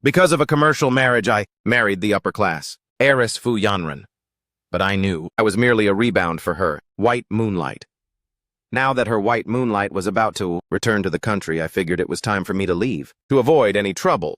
Because of a commercial marriage, I married the upper class, heiress Fu Yanran. But I knew I was merely a rebound for her, white moonlight. Now that her white moonlight was about to return to the country, I figured it was time for me to leave, to avoid any trouble.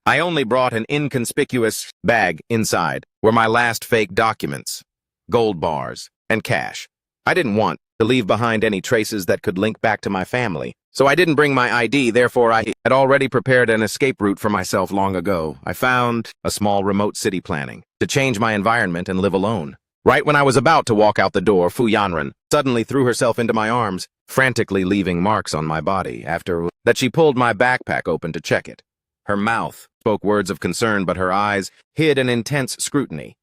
I only brought an inconspicuous bag. Inside were my last fake documents, gold bars, and cash. I didn't want to leave behind any traces that could link back to my family, so I didn't bring my ID. Therefore, I had already prepared an escape route for myself long ago. I found a small remote city planning to change my environment and live alone. Right when I was about to walk out the door, Fu Yanran suddenly threw herself into my arms, frantically leaving marks on my body. After that, she pulled my backpack open to check it. Her mouth spoke words of concern, but her eyes hid an intense scrutiny.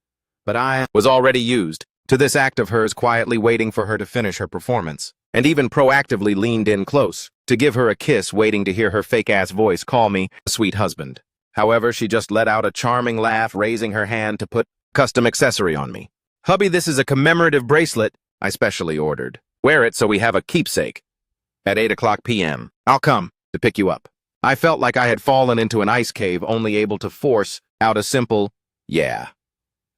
But I was already used to this act of hers, quietly waiting for her to finish her performance, and even proactively leaned in close to give her a kiss, waiting to hear her fake-ass voice call me a sweet husband. However, she just let out a charming laugh, raising her hand to put custom accessory on me. "Hubby, this is a commemorative bracelet I specially ordered. Wear it so we have a keepsake. At 8 p.m., I'll come to pick you up." I felt like I had fallen into an ice cave, only able to force out a simple, "yeah."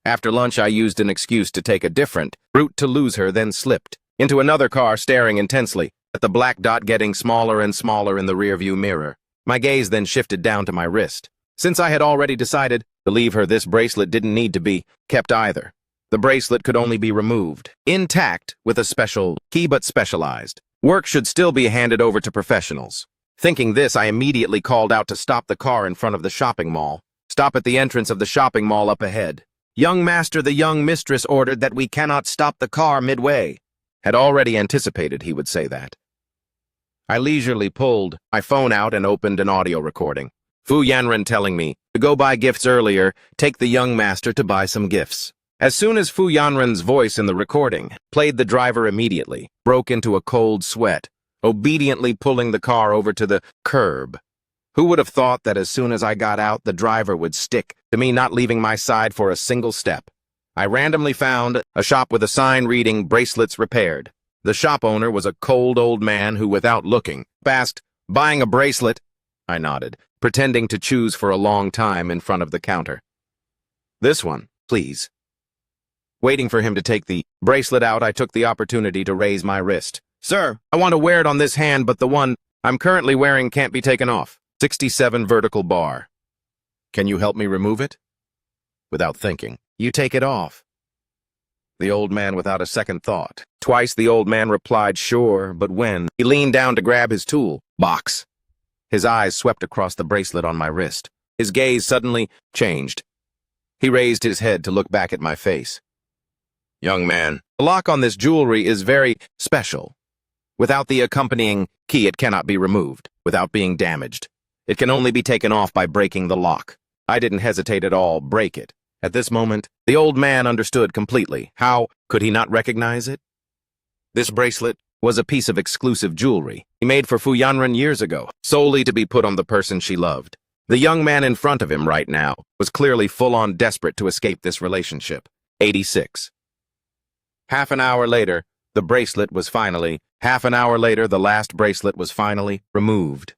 After lunch, I used an excuse to take a different route to lose her, then slipped into another car, staring intensely at the black dot getting smaller and smaller in the rearview mirror. My gaze then shifted down to my wrist. Since I had already decided to leave her, this bracelet didn't need to be kept either. The bracelet could only be removed, intact, with a special key, but specialized. Work should still be handed over to professionals. Thinking this, I immediately called out to stop the car in front of the shopping mall. "Stop at the entrance of the shopping mall up ahead." "Young master, the young mistress ordered that we cannot stop the car midway." Had already anticipated he would say that. I leisurely pulled my phone out and opened an audio recording. Fu Yanran telling me to go buy gifts earlier, take the young master to buy some gifts. As soon as Fu Yanran's voice in the recording played, the driver immediately broke into a cold sweat, obediently pulling the car over to the curb. Who would have thought that as soon as I got out, the driver would stick to me, not leaving my side for a single step? I randomly found a shop with a sign reading "bracelets repaired." The shop owner was a cold old man who, without looking, asked, "Buying a bracelet?" I nodded, pretending to choose for a long time in front of the counter. "This one, please." Waiting for him to take the bracelet out, I took the opportunity to raise my wrist. "Sir, I want to wear it on this hand, but the one I'm currently wearing can't be taken off. 67 vertical bar. Can you help me remove it?" Without thinking, "You take it off." The old man, without a second thought. Twice the old man replied, "Sure," but when he leaned down to grab his tool box, his eyes swept across the bracelet on my wrist. His gaze suddenly changed. He raised his head to look back at my face. "Young man, the lock on this jewelry is very special. Without the accompanying key, it cannot be removed without being damaged. It can only be taken off by breaking the lock." I didn't hesitate at all. Break it. At this moment, the old man understood completely. How could he not recognize it? This bracelet was a piece of exclusive jewelry he made for Fu Yanran years ago, solely to be put on the person she loved. The young man in front of him right now was clearly full-on desperate to escape this relationship. 86. Half an hour later, the last bracelet was finally removed.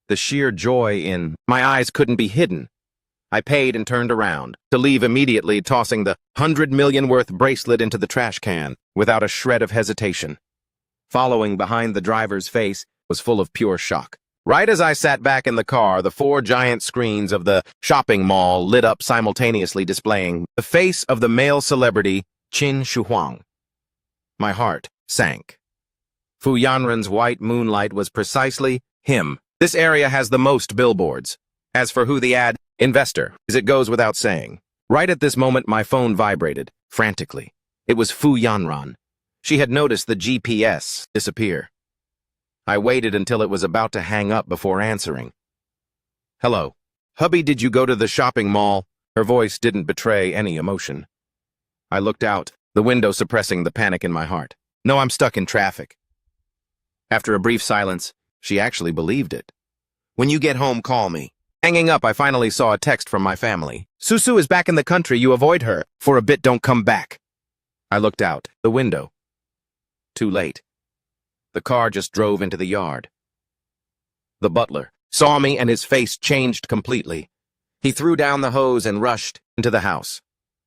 The sheer joy in my eyes couldn't be hidden. I paid and turned around, to leave immediately, tossing the 100 million worth bracelet into the trash can, without a shred of hesitation. Following behind the driver's face was full of pure shock. Right as I sat back in the car, the 4 giant screens of the shopping mall lit up, simultaneously displaying the face of the male celebrity, Qin Shuhuang. My heart sank. Fu Yanran's white moonlight was precisely him. This area has the most billboards. As for who the ad investor is, it goes without saying. Right at this moment, my phone vibrated, frantically. It was Fu Yanran. She had noticed the GPS disappear. I waited until it was about to hang up before answering. "Hello. Hubby, did you go to the shopping mall?" Her voice didn't betray any emotion. I looked out the window, suppressing the panic in my heart. "No, I'm stuck in traffic." After a brief silence, she actually believed it. "When you get home, call me." Hanging up, I finally saw a text from my family. "Susu is back in the country. You avoid her for a bit, don't come back." I looked out the window. Too late. The car just drove into the yard. The butler saw me and his face changed completely. He threw down the hose and rushed into the house.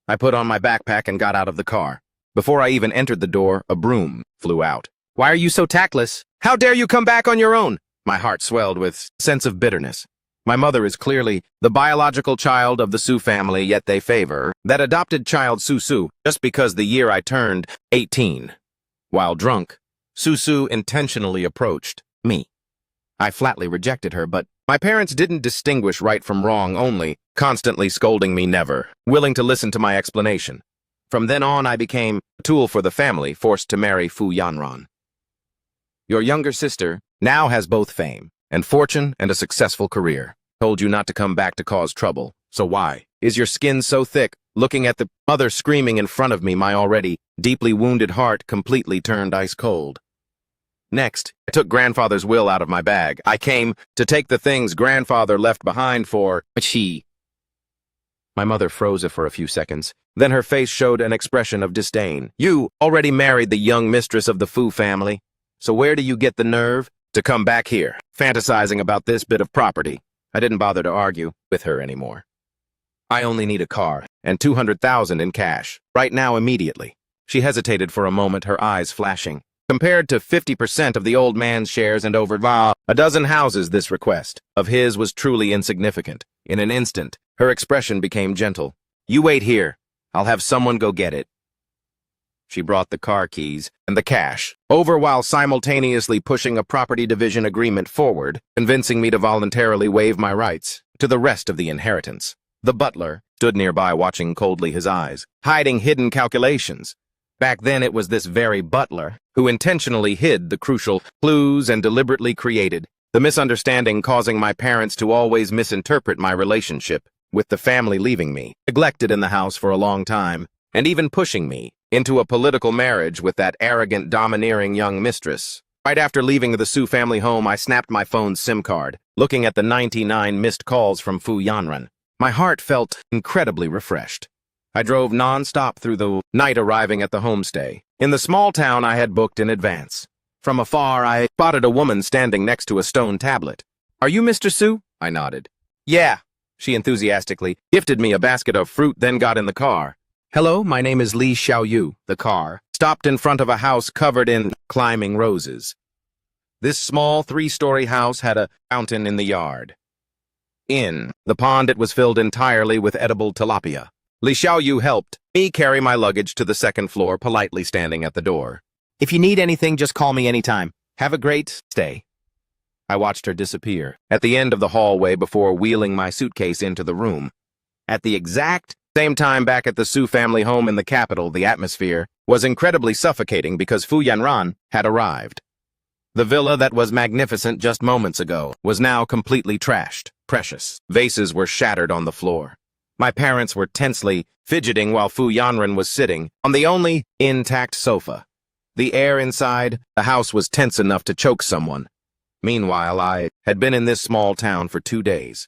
I put on my backpack and got out of the car. Before I even entered the door, a broom flew out. "Why are you so tactless? How dare you come back on your own?" My heart swelled with a sense of bitterness. My mother is clearly the biological child of the Su family, yet they favor that adopted child Su just because the year I turned 18. While drunk, Su intentionally approached me. I flatly rejected her, but my parents didn't distinguish right from wrong, only constantly scolding me, never willing to listen to my explanation. From then on, I became a tool for the family, forced to marry Fu Yanran. Your younger sister now has both fame and fortune and a successful career. Told you not to come back to cause trouble, so why is your skin so thick? Looking at the mother screaming in front of me, my already deeply wounded heart completely turned ice cold. Next, I took grandfather's will out of my bag. I came to take the things grandfather left behind for she. My mother froze it for a few seconds. Then her face showed an expression of disdain. "You already married the young mistress of the Fu family. So where do you get the nerve to come back here, fantasizing about this bit of property?" I didn't bother to argue with her anymore. "I only need a car and 200,000 in cash, right now, immediately." She hesitated for a moment, her eyes flashing. Compared to 50% of the old man's shares and over a dozen houses, this request of his was truly insignificant. In an instant, her expression became gentle. "You wait here. I'll have someone go get it." She brought the car keys and the cash over while simultaneously pushing a property division agreement forward, convincing me to voluntarily waive my rights to the rest of the inheritance. The butler stood nearby, watching coldly, his eyes hiding hidden calculations. Back then, it was this very butler who intentionally hid the crucial clues and deliberately created the misunderstanding, causing my parents to always misinterpret my relationship with the family, leaving me neglected in the house for a long time, and even pushing me into a political marriage with that arrogant, domineering young mistress. Right after leaving the Su family home, I snapped my phone's SIM card, looking at the 99 missed calls from Fu Yanran. My heart felt incredibly refreshed. I drove non-stop through the night, arriving at the homestay in the small town I had booked in advance. From afar, I spotted a woman standing next to a stone tablet. "Are you Mr. Su?" I nodded. "Yeah." She enthusiastically gifted me a basket of fruit, then got in the car. "Hello, my name is Li Xiaoyu." The car stopped in front of a house covered in climbing roses. This small 3-story house had a fountain in the yard. In the pond, it was filled entirely with edible tilapia. Li Xiaoyu helped me carry my luggage to the second floor, politely standing at the door. "If you need anything, just call me anytime. Have a great stay." I watched her disappear at the end of the hallway before wheeling my suitcase into the room. At the exact same time, back at the Su family home in the capital, the atmosphere was incredibly suffocating because Fu Yanran had arrived. The villa that was magnificent just moments ago was now completely trashed. Precious vases were shattered on the floor. My parents were tensely fidgeting while Fu Yanran was sitting on the only intact sofa. The air inside the house was tense enough to choke someone. Meanwhile, I had been in this small town for 2 days.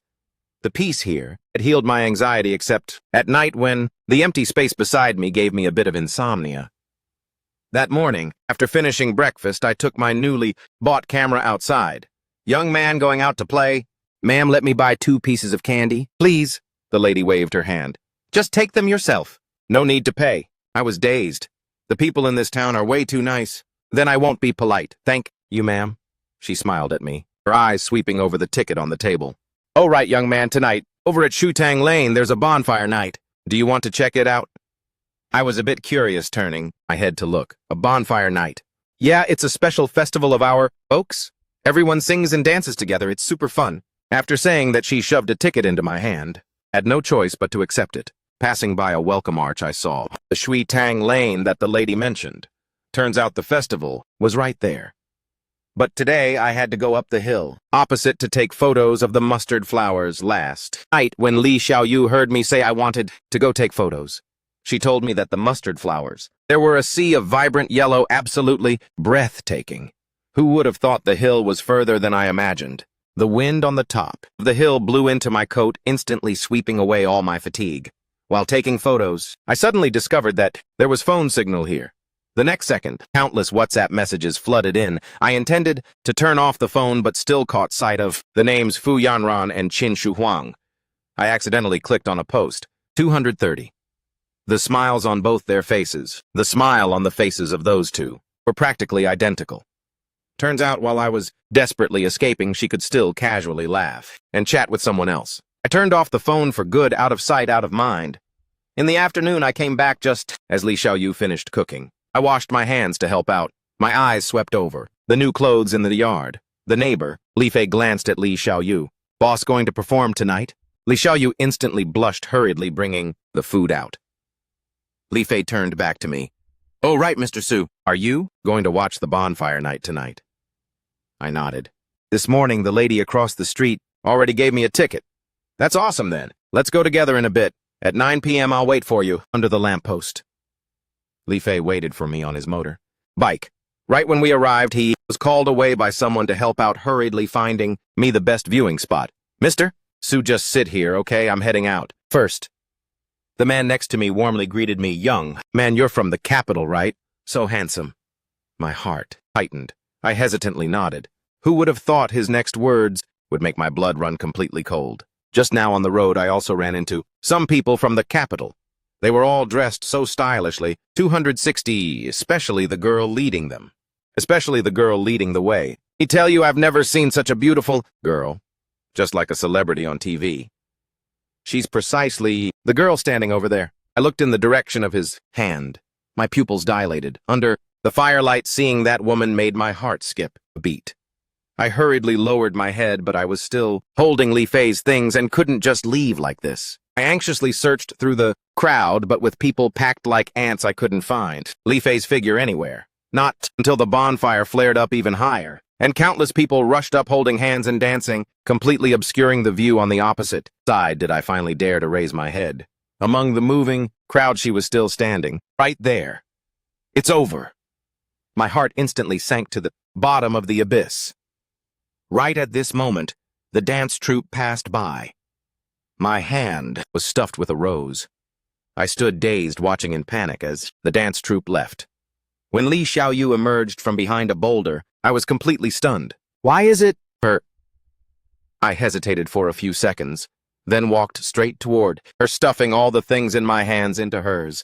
The peace here had healed my anxiety, except at night when the empty space beside me gave me a bit of insomnia. That morning, after finishing breakfast, I took my newly bought camera outside. "Young man going out to play? Ma'am, let me buy 2 pieces of candy, please." The lady waved her hand. "Just take them yourself. No need to pay." I was dazed. The people in this town are way too nice. "Then I won't be polite. Thank you, ma'am." She smiled at me, her eyes sweeping over the ticket on the table. "Oh, right, young man, tonight, over at Shutang Lane, there's a bonfire night. Do you want to check it out?" I was a bit curious, turning my head to look. "A bonfire night?" "Yeah, it's a special festival of our folks. Everyone sings and dances together. It's super fun." After saying that, she shoved a ticket into my hand. I had no choice but to accept it. Passing by a welcome arch, I saw the Shui Tang Lane that the lady mentioned. Turns out the festival was right there. But today I had to go up the hill opposite to take photos of the mustard flowers. Last night, when Li Xiaoyu heard me say I wanted to go take photos, she told me that the mustard flowers, there were a sea of vibrant yellow, absolutely breathtaking. Who would have thought the hill was further than I imagined? The wind on the top of the hill blew into my coat, instantly sweeping away all my fatigue. While taking photos, I suddenly discovered that there was phone signal here. The next second, countless WhatsApp messages flooded in. I intended to turn off the phone, but still caught sight of the names Fu Yanran and Qin Shuhuang. I accidentally clicked on a post. 230. The smiles on both their faces, the smile on the faces of those two, were practically identical. Turns out while I was desperately escaping, she could still casually laugh and chat with someone else. I turned off the phone for good, out of sight, out of mind. In the afternoon, I came back just as Li Xiaoyu finished cooking. I washed my hands to help out. My eyes swept over the new clothes in the yard. The neighbor, Li Fei, glanced at Li Xiaoyu. Boss going to perform tonight? Li Xiaoyu instantly blushed, hurriedly bringing the food out. Li Fei turned back to me. Oh, right, Mr. Su. Are you going to watch the bonfire night tonight? I nodded. This morning, the lady across the street already gave me a ticket. That's awesome, then. Let's go together in a bit. At 9 p.m., I'll wait for you under the lamppost. Li Fei waited for me on his motor bike. Right when we arrived, he was called away by someone to help out, hurriedly finding me the best viewing spot. Mister? Su, just sit here, okay? I'm heading out. First. The man next to me warmly greeted me. Young man, you're from the capital, right? So handsome. My heart tightened. I hesitantly nodded. Who would have thought his next words would make my blood run completely cold? Just now on the road, I also ran into some people from the capital. They were all dressed so stylishly, 260, especially the girl leading them. Especially the girl leading the way. I tell you, I've never seen such a beautiful girl. Just like a celebrity on TV. She's precisely the girl standing over there. I looked in the direction of his hand. My pupils dilated. Under the firelight, seeing that woman made my heart skip a beat. I hurriedly lowered my head, but I was still holding Li Fei's things and couldn't just leave like this. I anxiously searched through the crowd, but with people packed like ants, I couldn't find Li Fei's figure anywhere. Not until the bonfire flared up even higher, and countless people rushed up holding hands and dancing, completely obscuring the view on the opposite side, did I finally dare to raise my head. Among the moving crowd, she was still standing, right there. It's over. My heart instantly sank to the bottom of the abyss. Right at this moment, the dance troupe passed by. My hand was stuffed with a rose. I stood dazed, watching in panic as the dance troupe left. When Li Xiaoyu emerged from behind a boulder, I was completely stunned. Why is it her? I hesitated for a few seconds, then walked straight toward her, stuffing all the things in my hands into hers.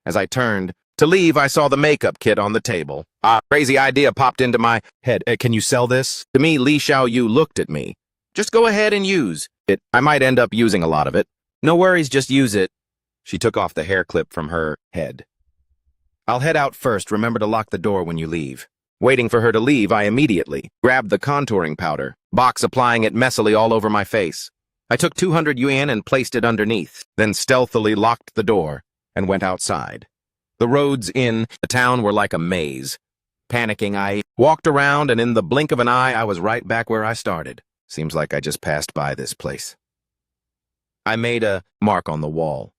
As I turned to leave, I saw the makeup kit on the table. A crazy idea popped into my head. Can you sell this? To me, Li Xiaoyu looked at me. Just go ahead and use it. I might end up using a lot of it. No worries, just use it. She took off the hair clip from her head. I'll head out first. Remember to lock the door when you leave. Waiting for her to leave, I immediately grabbed the contouring powder box, applying it messily all over my face. I took 200 yuan and placed it underneath, then stealthily locked the door and went outside. The roads in the town were like a maze. Panicking, I walked around, and in the blink of an eye, I was right back where I started. Seems like I just passed by this place. I made a mark on the wall.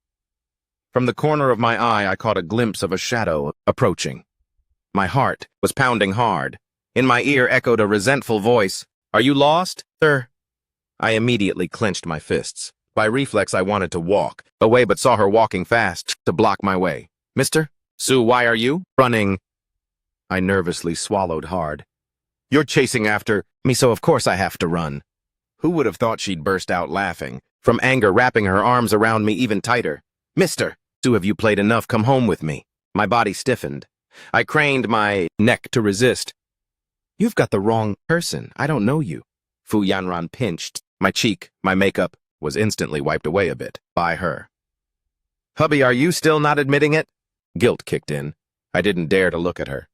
From the corner of my eye, I caught a glimpse of a shadow approaching. My heart was pounding hard. In my ear echoed a resentful voice. Are you lost, sir? I immediately clenched my fists. By reflex, I wanted to walk away, but saw her walking fast to block my way. Mister? Su, why are you running? I nervously swallowed hard. You're chasing after me, so of course I have to run. Who would have thought she'd burst out laughing, from anger wrapping her arms around me even tighter. Mister, Su, have you played enough? Come home with me. My body stiffened. I craned my neck to resist. You've got the wrong person. I don't know you. Fu Yanran pinched my cheek. My makeup was instantly wiped away a bit by her. Hubby, are you still not admitting it? Guilt kicked in. I didn't dare to look at her.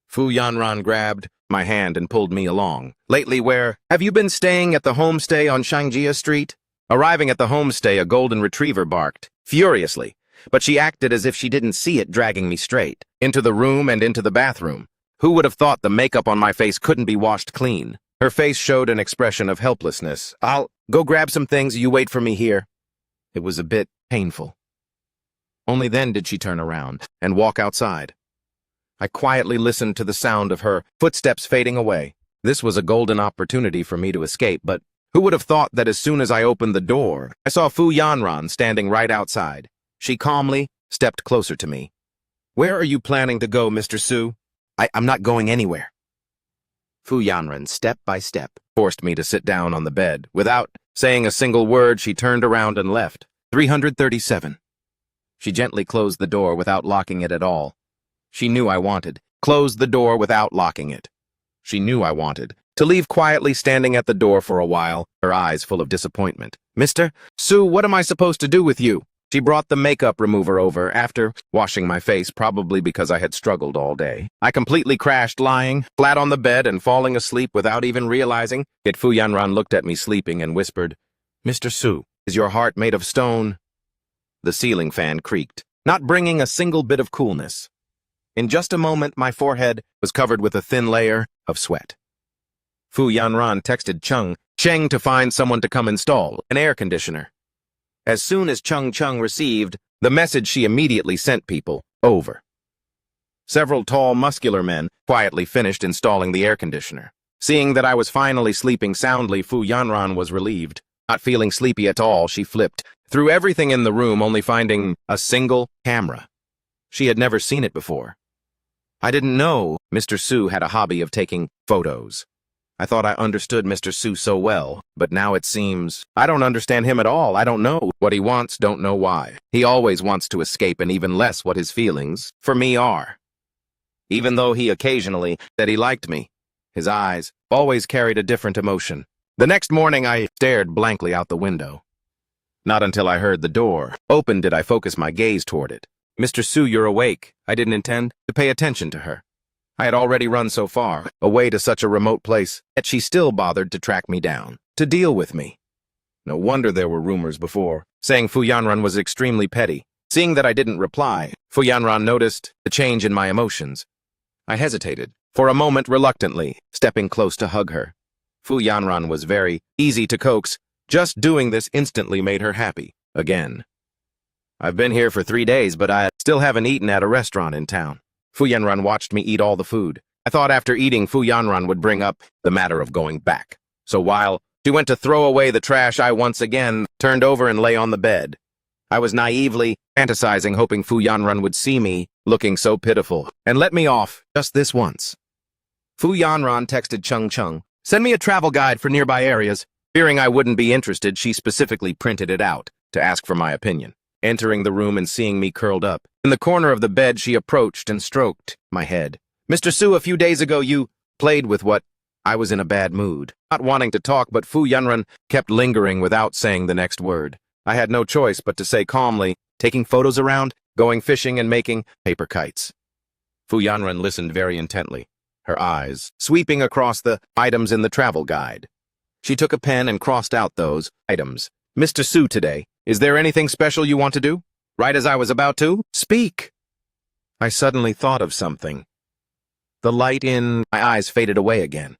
Fu Yanran grabbed my hand and pulled me along. Lately, where have you been staying? At the homestay on Shangjia Street? Arriving at the homestay, a golden retriever barked furiously, but she acted as if she didn't see it, dragging me straight into the room and into the bathroom. Who would have thought the makeup on my face couldn't be washed clean? Her face showed an expression of helplessness. I'll go grab some things. You wait for me here. It was a bit painful. Only then did she turn around and walk outside. I quietly listened to the sound of her footsteps fading away. This was a golden opportunity for me to escape, but who would have thought that as soon as I opened the door, I saw Fu Yanran standing right outside. She calmly stepped closer to me. Where are you planning to go, Mr. Su? I'm not going anywhere. Fu Yanran, step by step, forced me to sit down on the bed. Without saying a single word, she turned around and left. 337. She gently closed the door without locking it at all. She knew I wanted. Closed the door without locking it. She knew I wanted. To leave quietly standing at the door for a while, her eyes full of disappointment. Mr. Sue, what am I supposed to do with you? She brought the makeup remover over after washing my face, probably because I had struggled all day. I completely crashed, lying flat on the bed and falling asleep without even realizing it. Fu Yanran looked at me sleeping and whispered, Mr. Sue, is your heart made of stone? The ceiling fan creaked, not bringing a single bit of coolness. In just a moment, my forehead was covered with a thin layer of sweat. Fu Yanran texted Cheng to find someone to come install an air conditioner. As soon as Cheng received the message, she immediately sent people over. Several tall, muscular men quietly finished installing the air conditioner. Seeing that I was finally sleeping soundly, Fu Yanran was relieved. Not feeling sleepy at all, she flipped through everything in the room, only finding a single camera. She had never seen it before. I didn't know Mr. Sue had a hobby of taking photos. I thought I understood Mr. Sue so well, but now it seems I don't understand him at all. I don't know what he wants, don't know why. He always wants to escape, and even less what his feelings for me are. Even though he occasionally said he liked me, his eyes always carried a different emotion. The next morning, I stared blankly out the window. Not until I heard the door open did I focus my gaze toward it. Mr. Sue, you're awake. I didn't intend to pay attention to her. I had already run so far, away to such a remote place, yet she still bothered to track me down, to deal with me. No wonder there were rumors before, saying Fu Yanran was extremely petty. Seeing that I didn't reply, Fu Yanran noticed the change in my emotions. I hesitated, for a moment reluctantly, stepping close to hug her. Fu Yanran was very easy to coax. Just doing this instantly made her happy, again. I've been here for 3 days, but I still haven't eaten at a restaurant in town. Fu Yanran watched me eat all the food. I thought after eating, Fu Yanran would bring up the matter of going back. So while she went to throw away the trash, I once again turned over and lay on the bed. I was naively fantasizing, hoping Fu Yanran would see me, looking so pitiful, and let me off just this once. Fu Yanran texted Cheng, send me a travel guide for nearby areas. Fearing I wouldn't be interested, she specifically printed it out to ask for my opinion. Entering the room and seeing me curled up in the corner of the bed, she approached and stroked my head. Mr. Sue, a few days ago you played with what? I was in a bad mood, not wanting to talk, but Fu Yanran kept lingering without saying the next word. I had no choice but to say calmly, taking photos around, going fishing and making paper kites. Fu Yanran listened very intently, her eyes sweeping across the items in the travel guide. She took a pen and crossed out those items. Mr. Sue, today, is there anything special you want to do? Right as I was about to speak, I suddenly thought of something. The light in my eyes faded away again.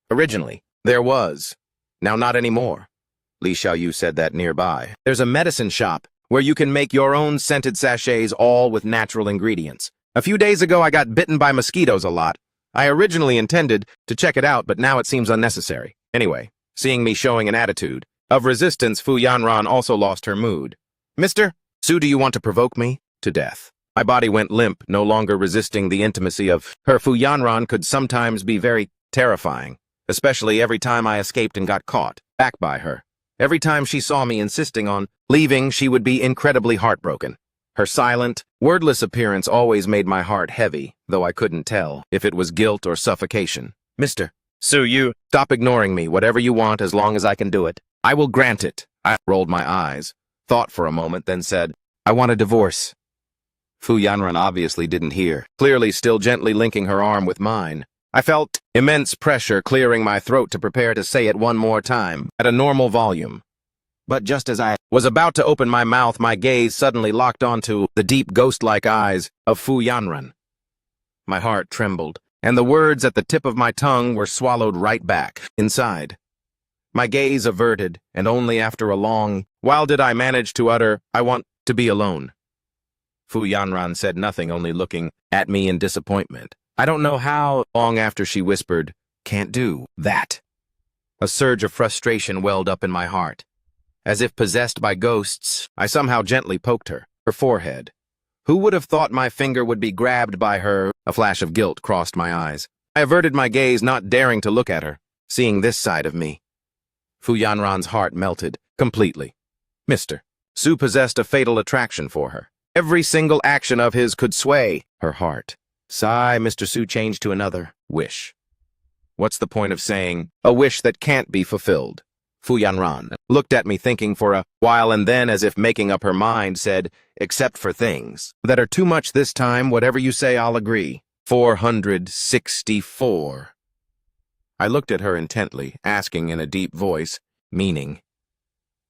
Originally, there was. Now not anymore. Li Xiaoyu said that nearby. There's a medicine shop where you can make your own scented sachets, all with natural ingredients. A few days ago, I got bitten by mosquitoes a lot. I originally intended to check it out, but now it seems unnecessary. Anyway, seeing me showing an attitude of resistance, Fu Yanran also lost her mood. Mr. Sue, do you want to provoke me to death? My body went limp, no longer resisting the intimacy of her. Fu Yanran could sometimes be very terrifying, especially every time I escaped and got caught back by her. Every time she saw me insisting on leaving, she would be incredibly heartbroken. Her silent, wordless appearance always made my heart heavy, though I couldn't tell if it was guilt or suffocation. Mr. Sue, you stop ignoring me. Whatever you want, as long as I can do it, I will grant it. I rolled my eyes, thought for a moment, then said, I want a divorce. Fu Yanran obviously didn't hear, clearly still gently linking her arm with mine. I felt immense pressure clearing my throat to prepare to say it one more time, at a normal volume. But just as I was about to open my mouth, my gaze suddenly locked onto the deep ghost-like eyes of Fu Yanran. My heart trembled, and the words at the tip of my tongue were swallowed right back inside. My gaze averted, and only after a long while did I manage to utter, I want to be alone. Fu Yanran said nothing, only looking at me in disappointment. I don't know how long after she whispered, can't do that. A surge of frustration welled up in my heart. As if possessed by ghosts, I somehow gently poked her forehead. Who would have thought my finger would be grabbed by her? A flash of guilt crossed my eyes. I averted my gaze, not daring to look at her. Seeing this side of me, Fu Yanran's heart melted completely. Mr. Su possessed a fatal attraction for her. Every single action of his could sway her heart. Sigh, Mr. Su changed to another wish. What's the point of saying a wish that can't be fulfilled? Fu Yanran looked at me thinking for a while and then, as if making up her mind, said, except for things that are too much this time, whatever you say, I'll agree. 464. I looked at her intently, asking in a deep voice, meaning.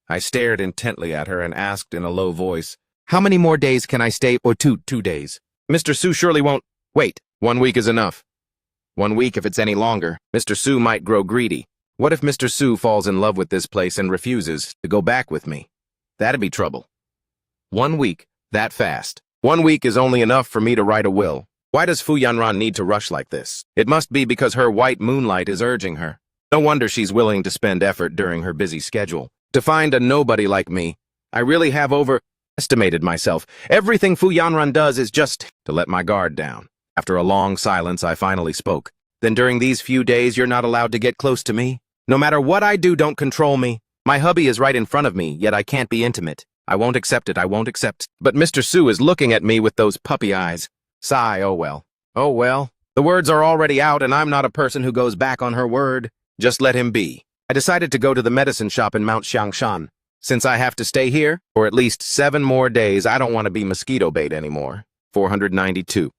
I stared intently at her and asked in a low voice, how many more days can I stay? Or two days. Mr. Su surely won't. Wait, 1 week is enough. 1 week, if it's any longer, Mr. Su might grow greedy. What if Mr. Su falls in love with this place and refuses to go back with me? That'd be trouble. 1 week, that fast. 1 week is only enough for me to write a will. Why does Fu Yanran need to rush like this? It must be because her white moonlight is urging her. No wonder she's willing to spend effort during her busy schedule. To find a nobody like me, I really have overestimated myself. Everything Fu Yanran does is just to let my guard down. After a long silence, I finally spoke. Then during these few days, you're not allowed to get close to me? No matter what I do, don't control me. My hubby is right in front of me, yet I can't be intimate. I won't accept it, I won't accept. But Mr. Su is looking at me with those puppy eyes. Sigh, oh well. Oh well. The words are already out, and I'm not a person who goes back on her word. Just let him be. I decided to go to the medicine shop in Mount Xiangshan. Since I have to stay here for at least 7 more days, I don't want to be mosquito bait anymore. 492.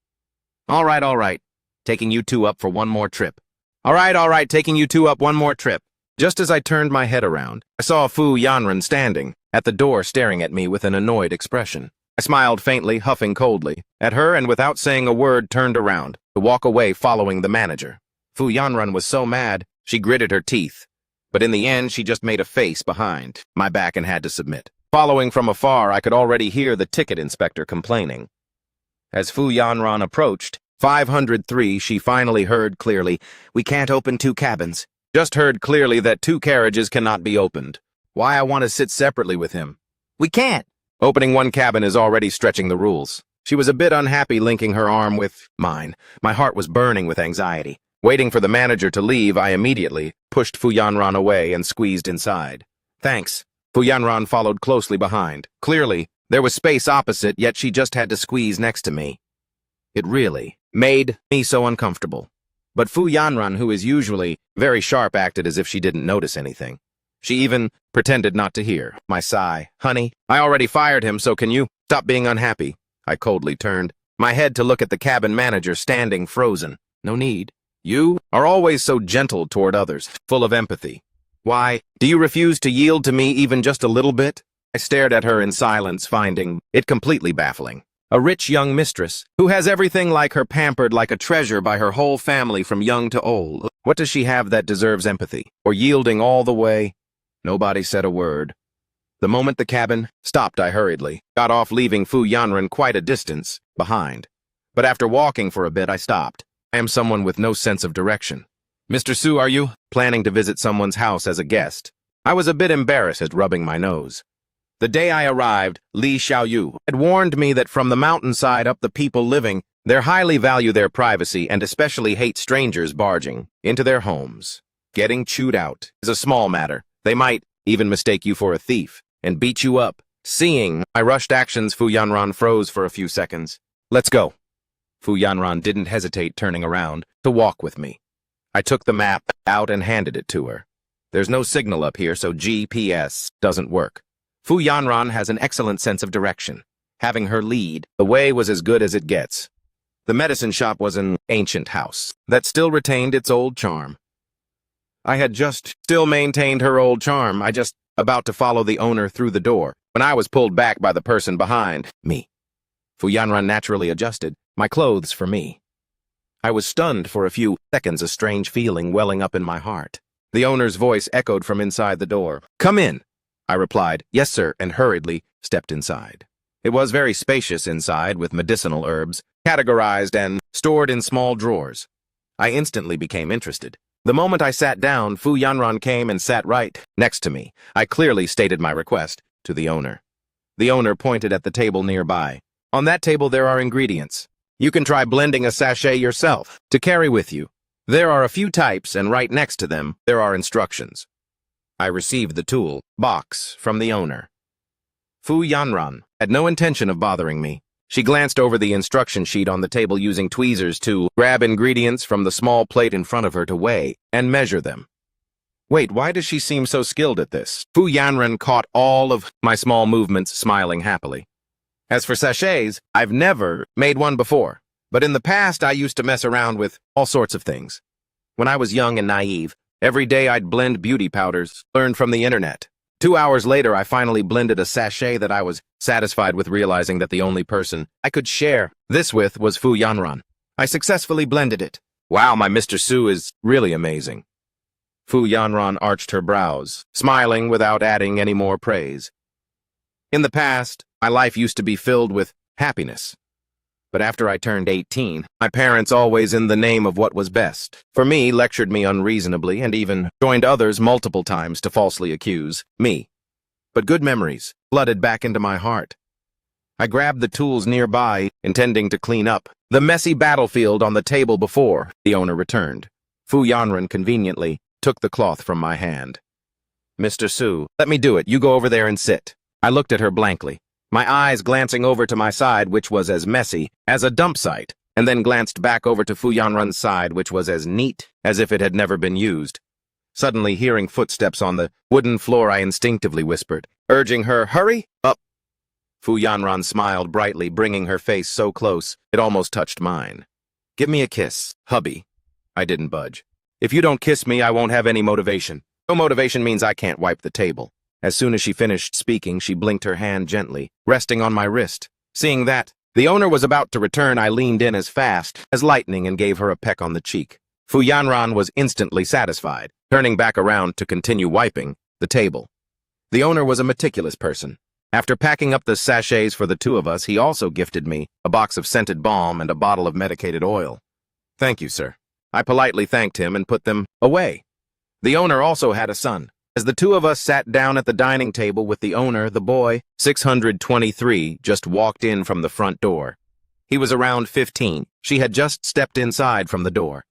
All right. Taking you two up for one more trip. All right, taking you two up one more trip. Just as I turned my head around, I saw Fu Yanran standing at the door staring at me with an annoyed expression. I smiled faintly, huffing coldly at her, and without saying a word turned around to walk away following the manager. Fu Yanran was so mad, she gritted her teeth. But in the end, she just made a face behind my back and had to submit. Following from afar, I could already hear the ticket inspector complaining. As Fu Yanran approached 503, she finally heard clearly, we can't open 2 cabins. Just heard clearly that 2 carriages cannot be opened. Why I want to sit separately with him? We can't. Opening 1 cabin is already stretching the rules. She was a bit unhappy linking her arm with mine. My heart was burning with anxiety. Waiting for the manager to leave, I immediately pushed Fu Yanran away and squeezed inside. Thanks. Fu Yanran followed closely behind. Clearly, there was space opposite, yet she just had to squeeze next to me. It really made me so uncomfortable. But Fu Yanran, who is usually very sharp, acted as if she didn't notice anything. She even pretended not to hear my sigh. Honey, I already fired him, so can you stop being unhappy? I coldly turned my head to look at the cabin manager standing frozen. No need. You are always so gentle toward others, full of empathy. Why, do you refuse to yield to me even just a little bit? I stared at her in silence, finding it completely baffling. A rich young mistress, who has everything like her pampered like a treasure by her whole family from young to old. What does she have that deserves empathy? Or yielding all the way? Nobody said a word. The moment the cabin stopped, I hurriedly got off, leaving Fu Yanran quite a distance behind. But after walking for a bit, I stopped. I am someone with no sense of direction. Mr. Su, are you planning to visit someone's house as a guest? I was a bit embarrassed at rubbing my nose. The day I arrived, Li Xiaoyu had warned me that from the mountainside up, the people living there highly value their privacy and especially hate strangers barging into their homes. Getting chewed out is a small matter. They might even mistake you for a thief and beat you up. Seeing my rushed actions, Fu Yanran froze for a few seconds. Let's go. Fu Yanran didn't hesitate, turning around to walk with me. I took the map out and handed it to her. There's no signal up here, so GPS doesn't work. Fu Yanran has an excellent sense of direction. Having her lead, the way was as good as it gets. The medicine shop was an ancient house that still retained its old charm. I had just still maintained her old charm. I just about to follow the owner through the door when I was pulled back by the person behind me. Fu Yanran naturally adjusted my clothes for me. I was stunned for a few seconds, a strange feeling welling up in my heart. The owner's voice echoed from inside the door. Come in, I replied. Yes, sir, and hurriedly stepped inside. It was very spacious inside, with medicinal herbs, categorized and stored in small drawers. I instantly became interested. The moment I sat down, Fu Yanran came and sat right next to me. I clearly stated my request to the owner. The owner pointed at the table nearby. On that table there are ingredients. You can try blending a sachet yourself to carry with you. There are a few types, and right next to them, there are instructions. I received the tool box from the owner. Fu Yanran had no intention of bothering me. She glanced over the instruction sheet on the table using tweezers to grab ingredients from the small plate in front of her to weigh and measure them. Wait, why does she seem so skilled at this? Fu Yanran caught all of my small movements, smiling happily. As for sachets, I've never made one before, but in the past I used to mess around with all sorts of things. When I was young and naive, every day I'd blend beauty powders, learned from the internet. 2 hours later, I finally blended a sachet that I was satisfied with, realizing that the only person I could share this with was Fu Yanran. I successfully blended it. Wow, my Mr. Su is really amazing. Fu Yanran arched her brows, smiling without adding any more praise. In the past, my life used to be filled with happiness. But after I turned 18, my parents, always in the name of what was best for me, lectured me unreasonably and even joined others multiple times to falsely accuse me. But good memories flooded back into my heart. I grabbed the tools nearby, intending to clean up the messy battlefield on the table before the owner returned. Fu Yanran conveniently took the cloth from my hand. Mr. Su, let me do it. You go over there and sit. I looked at her blankly, my eyes glancing over to my side, which was as messy as a dump site, and then glanced back over to Fu Yanran's side, which was as neat as if it had never been used. Suddenly, hearing footsteps on the wooden floor, I instinctively whispered, urging her, hurry up. Fu Yanran smiled brightly, bringing her face so close it almost touched mine. Give me a kiss, hubby. I didn't budge. If you don't kiss me, I won't have any motivation. No motivation means I can't wipe the table. As soon as she finished speaking, she blinked her hand gently, resting on my wrist. Seeing that the owner was about to return, I leaned in as fast as lightning and gave her a peck on the cheek. Fu Yanran was instantly satisfied, turning back around to continue wiping the table. The owner was a meticulous person. After packing up the sachets for the two of us, he also gifted me a box of scented balm and a bottle of medicated oil. Thank you, sir. I politely thanked him and put them away. The owner also had a son. As the two of us sat down at the dining table with the owner, the boy, 623, just walked in from the front door. He was around 15. She had just stepped inside from the door.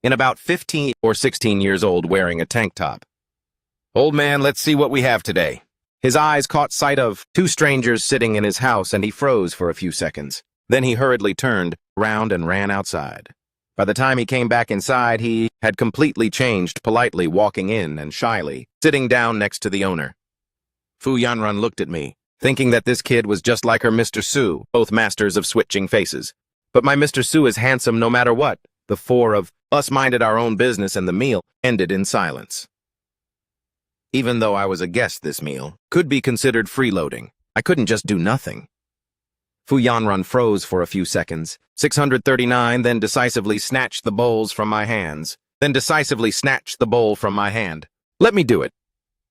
In about 15 or 16 years old, wearing a tank top. Old man, let's see what we have today. His eyes caught sight of two strangers sitting in his house, and he froze for a few seconds. Then he hurriedly turned round and ran outside. By the time he came back inside, he had completely changed, politely walking in and shyly sitting down next to the owner. Fu Yanran looked at me, thinking that this kid was just like her Mr. Su, both masters of switching faces. But my Mr. Su is handsome no matter what. The four of us minded our own business, and the meal ended in silence. Even though I was a guest, this meal could be considered freeloading. I couldn't just do nothing. Fu Yanran froze for a few seconds. 639 then decisively snatched the bowls from my hands. Let me do it.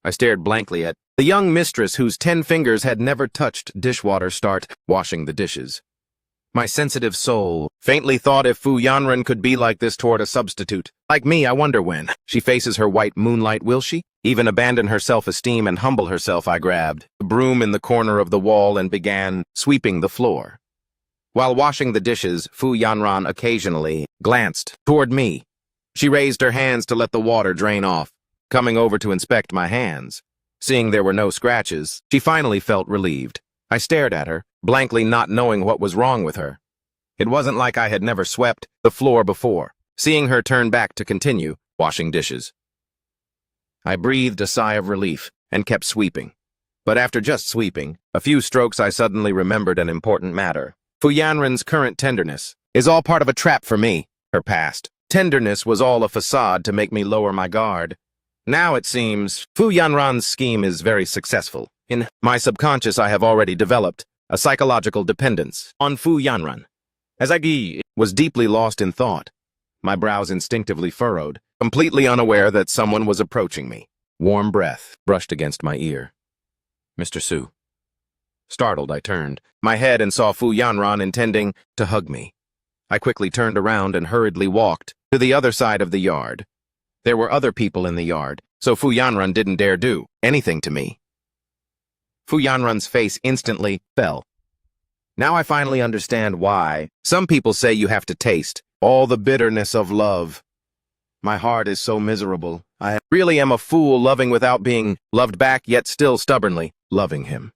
I stared blankly at the young mistress whose 10 fingers had never touched dishwater. Start washing the dishes. My sensitive soul faintly thought, if Fu Yanran could be like this toward a substitute like me, I wonder when she faces her white moonlight, will she even abandon her self-esteem and humble herself? I grabbed the broom in the corner of the wall and began sweeping the floor. While washing the dishes, Fu Yanran occasionally glanced toward me. She raised her hands to let the water drain off, coming over to inspect my hands. Seeing there were no scratches, she finally felt relieved. I stared at her, blankly, not knowing what was wrong with her. It wasn't like I had never swept the floor before. Seeing her turn back to continue washing dishes, I breathed a sigh of relief and kept sweeping. But after just sweeping a few strokes, I suddenly remembered an important matter. Fu Yanran's current tenderness is all part of a trap for me. Her past tenderness was all a facade to make me lower my guard. Now it seems Fu Yanran's scheme is very successful. In my subconscious, I have already developed a psychological dependence on Fu Yanran. As I was deeply lost in thought, my brows instinctively furrowed, completely unaware that someone was approaching me. Warm breath brushed against my ear. Mr. Su. Startled, I turned my head and saw Fu Yanran intending to hug me. I quickly turned around and hurriedly walked to the other side of the yard. There were other people in the yard, so Fu Yanran didn't dare do anything to me. Fu Yanran's face instantly fell. Now I finally understand why some people say you have to taste all the bitterness of love My heart is so miserable. I really am a fool loving without being loved back, yet still stubbornly loving him.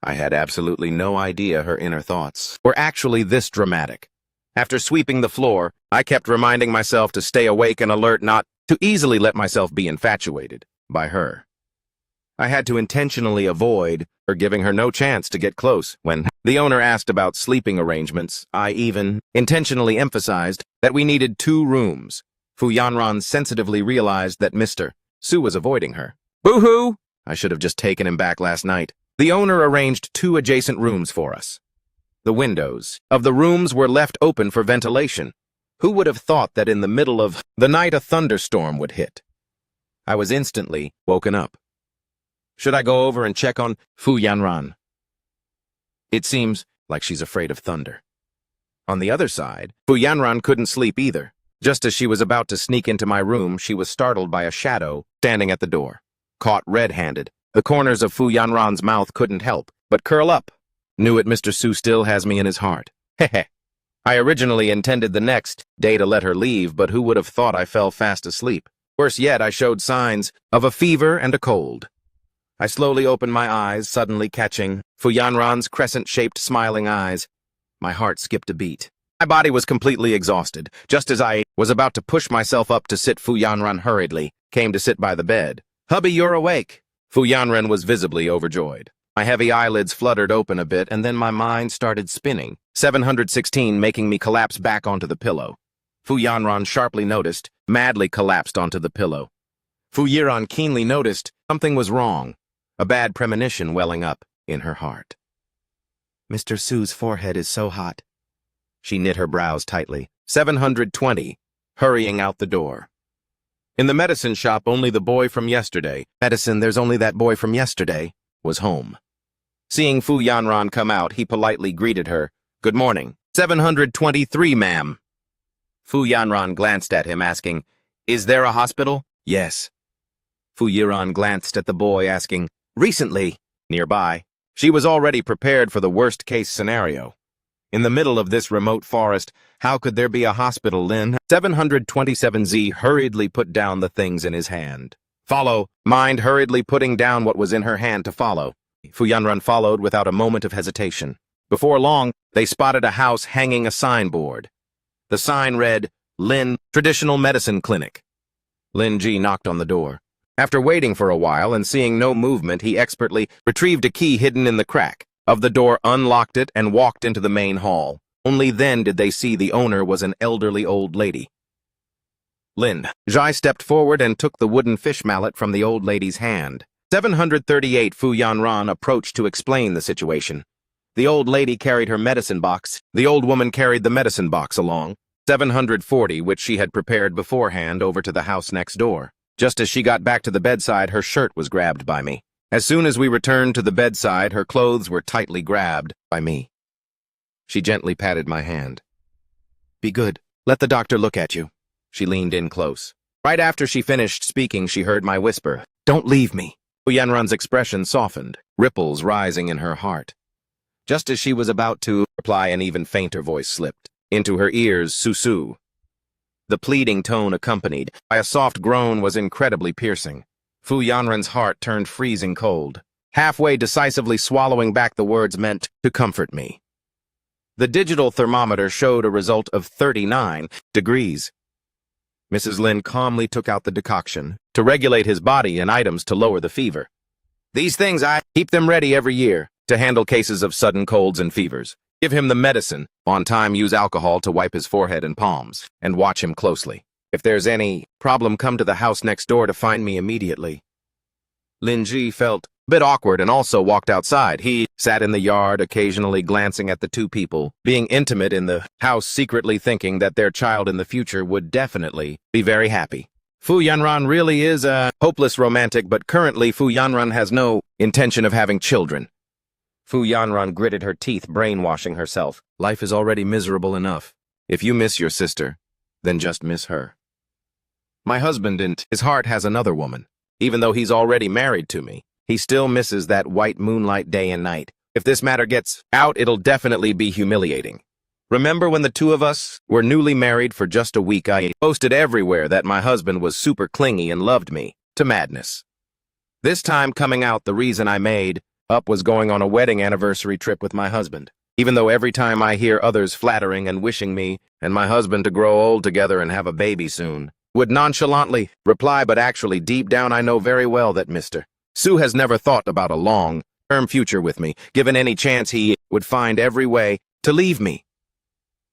I had absolutely no idea her inner thoughts were actually this dramatic. After sweeping the floor, I kept reminding myself to stay awake and alert, not to easily let myself be infatuated by her. I had to intentionally avoid her, giving her no chance to get close. When the owner asked about sleeping arrangements, I even intentionally emphasized that we needed 2 rooms. Fu Yanran sensitively realized that Mr. Su was avoiding her. Boo-hoo! I should have just taken him back last night. The owner arranged 2 adjacent rooms for us. The windows of the rooms were left open for ventilation. Who would have thought that in the middle of the night a thunderstorm would hit? I was instantly woken up. Should I go over and check on Fu Yanran? It seems like she's afraid of thunder. On the other side, Fu Yanran couldn't sleep either. Just as she was about to sneak into my room, she was startled by a shadow standing at the door. Caught red-handed, the corners of Fu Yanran's mouth couldn't help but curl up. Knew it, Mr. Su still has me in his heart. Heh. I originally intended the next day to let her leave, but who would have thought I fell fast asleep? Worse yet, I showed signs of a fever and a cold. I slowly opened my eyes, suddenly catching Fu Yanran's crescent-shaped smiling eyes. My heart skipped a beat. My body was completely exhausted. Just as I was about to push myself up to sit, Fu Yanran hurriedly came to sit by the bed. Hubby, you're awake. Fu Yanran was visibly overjoyed. My heavy eyelids fluttered open a bit, and then my mind started spinning, 716 making me collapse back onto the pillow. Fu Yanran sharply noticed, madly collapsed onto the pillow. Fu Yiran keenly noticed something was wrong, a bad premonition welling up in her heart. Mr. Su's forehead is so hot. She knit her brows tightly. 720, hurrying out the door. In the medicine shop, only the boy from yesterday, medicine, there's only that boy from yesterday, was home. Seeing Fu Yanran come out, he politely greeted her. Good morning. 723, ma'am. Fu Yanran glanced at him, asking, Is there a hospital? Yes. Fu Yiran glanced at the boy, asking, Recently, nearby. She was already prepared for the worst-case scenario. In the middle of this remote forest, how could there be a hospital, Lin? 727Z hurriedly put down the things in his hand. Follow, mind hurriedly putting down what was in her hand to follow. Fu Yanran followed without a moment of hesitation. Before long, they spotted a house hanging a signboard. The sign read, Lin Traditional Medicine Clinic. Lin Ji knocked on the door. After waiting for a while and seeing no movement, he expertly retrieved a key hidden in the crack of the door, unlocked it, and walked into the main hall. Only then did they see the owner was an elderly old lady. Lin Ji stepped forward and took the wooden fish mallet from the old lady's hand. 738 Fu Yanran approached to explain the situation. The old lady carried her medicine box. The old woman carried the medicine box along. 740, which she had prepared beforehand, over to the house next door. Just as she got back to the bedside, her shirt was grabbed by me. As soon as we returned to the bedside, her clothes were tightly grabbed by me. She gently patted my hand. Be good. Let the doctor look at you. She leaned in close. Right after she finished speaking, she heard my whisper, Don't leave me. Fu Yanran's expression softened, ripples rising in her heart. Just as she was about to reply, an even fainter voice slipped into her ears, Su. The pleading tone, accompanied by a soft groan, was incredibly piercing. Fu Yanran's heart turned freezing cold. Halfway decisively swallowing back the words meant to comfort me. The digital thermometer showed a result of 39 degrees. Mrs. Lin calmly took out the decoction to regulate his body and items to lower the fever. These things, I keep them ready every year to handle cases of sudden colds and fevers. Give him the medicine. On time, use alcohol to wipe his forehead and palms, and watch him closely. If there's any problem, come to the house next door to find me immediately. Lin Ji felt a bit awkward and also walked outside. He sat in the yard, occasionally glancing at the 2 people, being intimate in the house, secretly thinking that their child in the future would definitely be very happy. Fu Yanran really is a hopeless romantic, but currently Fu Yanran has no intention of having children. Fu Yanran gritted her teeth, brainwashing herself. Life is already miserable enough. If you miss your sister, then just miss her. My husband in his heart has another woman. Even though he's already married to me, he still misses that white moonlight day and night. If this matter gets out, it'll definitely be humiliating. Remember when the two of us were newly married for just a week? I posted everywhere that my husband was super clingy and loved me to madness. This time coming out, the reason I made up was going on a wedding anniversary trip with my husband. Even though every time I hear others flattering and wishing me and my husband to grow old together and have a baby soon, would nonchalantly reply, but actually deep down I know very well that Mr. Sue has never thought about a long-term future with me. Given any chance, he would find every way to leave me.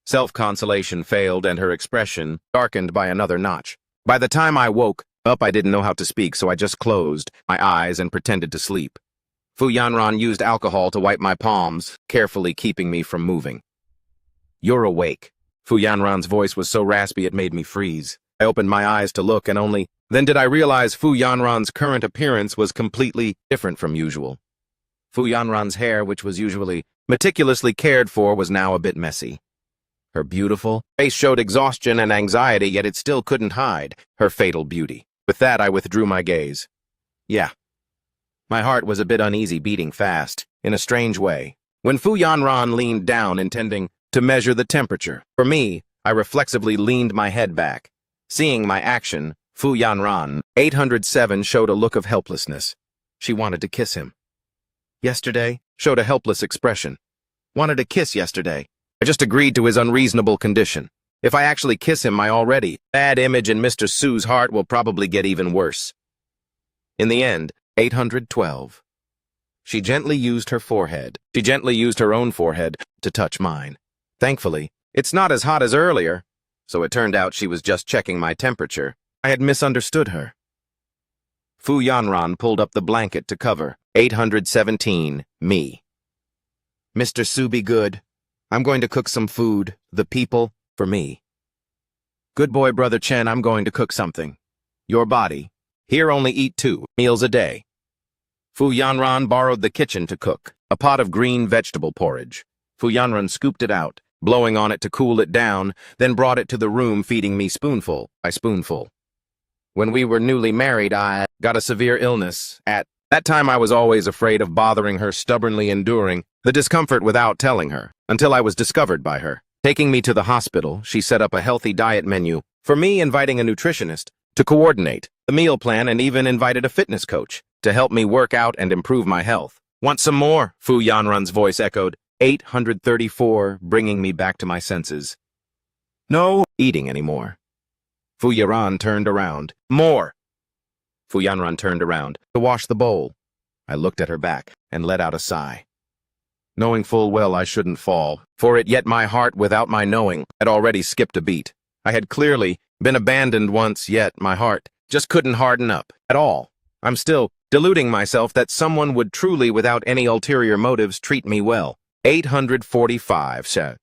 Self-consolation failed and her expression darkened by another notch. By the time I woke up, I didn't know how to speak, so I just closed my eyes and pretended to sleep. Fu Yanran used alcohol to wipe my palms, carefully keeping me from moving. "You're awake." Fu Yanran's voice was so raspy it made me freeze. I opened my eyes to look, and only then did I realize Fu Yanran's current appearance was completely different from usual. Fu Yanran's hair, which was usually meticulously cared for, was now a bit messy. Her beautiful face showed exhaustion and anxiety, yet it still couldn't hide her fatal beauty. With that, I withdrew my gaze. Yeah. My heart was a bit uneasy, beating fast, in a strange way, when Fu Yanran leaned down, intending to measure the temperature. For me, I reflexively leaned my head back. Seeing my action, Fu Yanran, 807, showed a look of helplessness. She wanted to kiss him. Yesterday, showed a helpless expression. Wanted to kiss yesterday. I just agreed to his unreasonable condition. If I actually kiss him, my already bad image in Mr. Sue's heart will probably get even worse. In the end, 812. She gently used her forehead. She gently used her own forehead to touch mine. Thankfully, it's not as hot as earlier, so it turned out she was just checking my temperature. I had misunderstood her. Fu Yanran pulled up the blanket to cover 817, me. "Mr. Sue, be good. I'm going to cook some food, the people, for me." "Good boy, Brother Chen, I'm going to cook something. Your body. Here only eat 2 meals a day." Fu Yanran borrowed the kitchen to cook a pot of green vegetable porridge. Fu Yanran scooped it out, blowing on it to cool it down, then brought it to the room, feeding me spoonful by spoonful. When we were newly married, I got a severe illness. At that time, I was always afraid of bothering her, stubbornly enduring the discomfort without telling her, until I was discovered by her. Taking me to the hospital, she set up a healthy diet menu for me, inviting a nutritionist to coordinate the meal plan, and even invited a fitness coach to help me work out and improve my health. "Want some more?" Fu Yanran's voice echoed. 834, bringing me back to my senses. "No eating anymore." Fu Yanran turned around. "More." Fu Yanran turned around to wash the bowl. I looked at her back and let out a sigh. Knowing full well I shouldn't fall for it, yet my heart, without my knowing, had already skipped a beat. I had clearly been abandoned once, yet my heart just couldn't harden up at all. I'm still deluding myself that someone would truly, without any ulterior motives, treat me well. 845, said.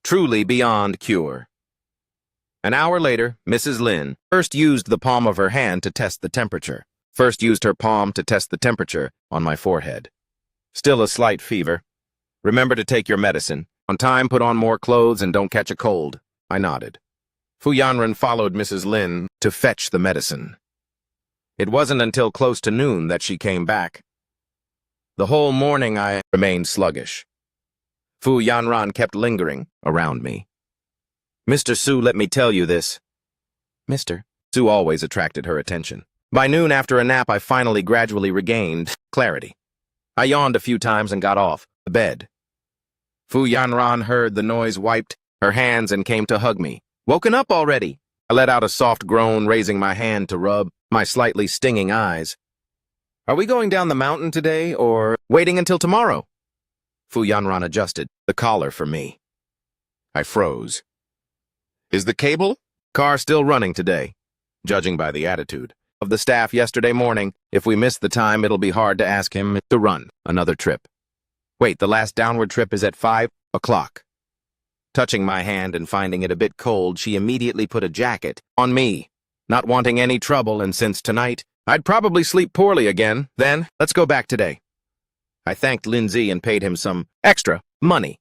Truly beyond cure. An hour later, Mrs. Lin first used the palm of her hand to test the temperature. On my forehead. Still a slight fever. Remember to take your medicine. On time, put on more clothes, and don't catch a cold. I nodded. Fu Yanran followed Mrs. Lin to fetch the medicine. It wasn't until close to noon that she came back. The whole morning I remained sluggish. Fu Yanran kept lingering around me. "Mr. Sue, let me tell you this." Mr. Sue always attracted her attention. By noon, after a nap, I finally gradually regained clarity. I yawned a few times and got off the bed. Fu Yanran heard the noise, wiped her hands, and came to hug me. "Woken up already?" I let out a soft groan, raising my hand to rub my slightly stinging eyes. "Are we going down the mountain today, or waiting until tomorrow?" Fu Yanran adjusted the collar for me. I froze. "Is the cable car still running today?" Judging by the attitude of the staff yesterday morning, if we miss the time, it'll be hard to ask him to run another trip. Wait, the last downward trip is at 5 o'clock. Touching my hand and finding it a bit cold, she immediately put a jacket on me, not wanting any trouble, and since tonight I'd probably sleep poorly again, then let's go back today. I thanked Lindsay and paid him some extra money.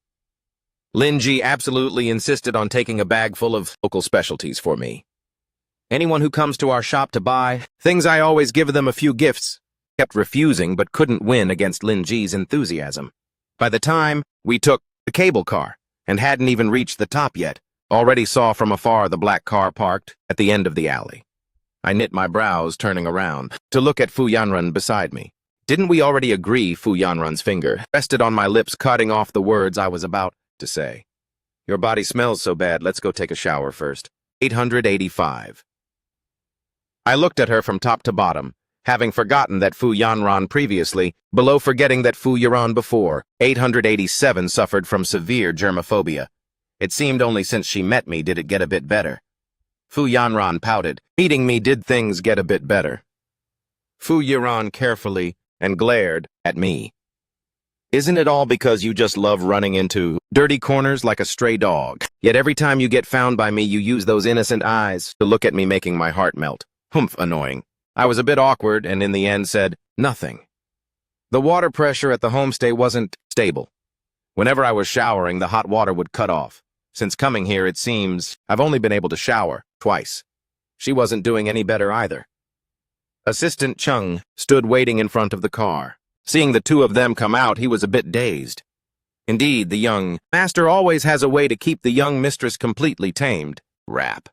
Linji absolutely insisted on taking a bag full of local specialties for me. Anyone who comes to our shop to buy things, I always give them a few gifts. Kept refusing, but couldn't win against Linji's enthusiasm. By the time we took the cable car, and hadn't even reached the top yet. Already saw from afar the black car parked at the end of the alley. I knit my brows, turning around to look at Fu Yanran beside me. Didn't we already agree? Fu Yanran's finger rested on my lips, cutting off the words I was about to say. Your body smells so bad, let's go take a shower first. 885. I looked at her from top to bottom, having forgotten that Fu Yanran previously, below forgetting that Fu Yaran before. 887 suffered from severe germophobia. It seemed only since she met me did it get a bit better. Fu Yanran pouted. Meeting me did things get a bit better. Fu Yaran carefully and glared at me. Isn't it all because you just love running into dirty corners like a stray dog? Yet every time you get found by me, you use those innocent eyes to look at me, making my heart melt. Humph, annoying. I was a bit awkward and in the end said nothing. The water pressure at the homestay wasn't stable. Whenever I was showering, the hot water would cut off. Since coming here, it seems I've only been able to shower twice. She wasn't doing any better either. Assistant Chung stood waiting in front of the car. Seeing the two of them come out, he was a bit dazed. Indeed, the young master always has a way to keep the young mistress completely tamed. Rap.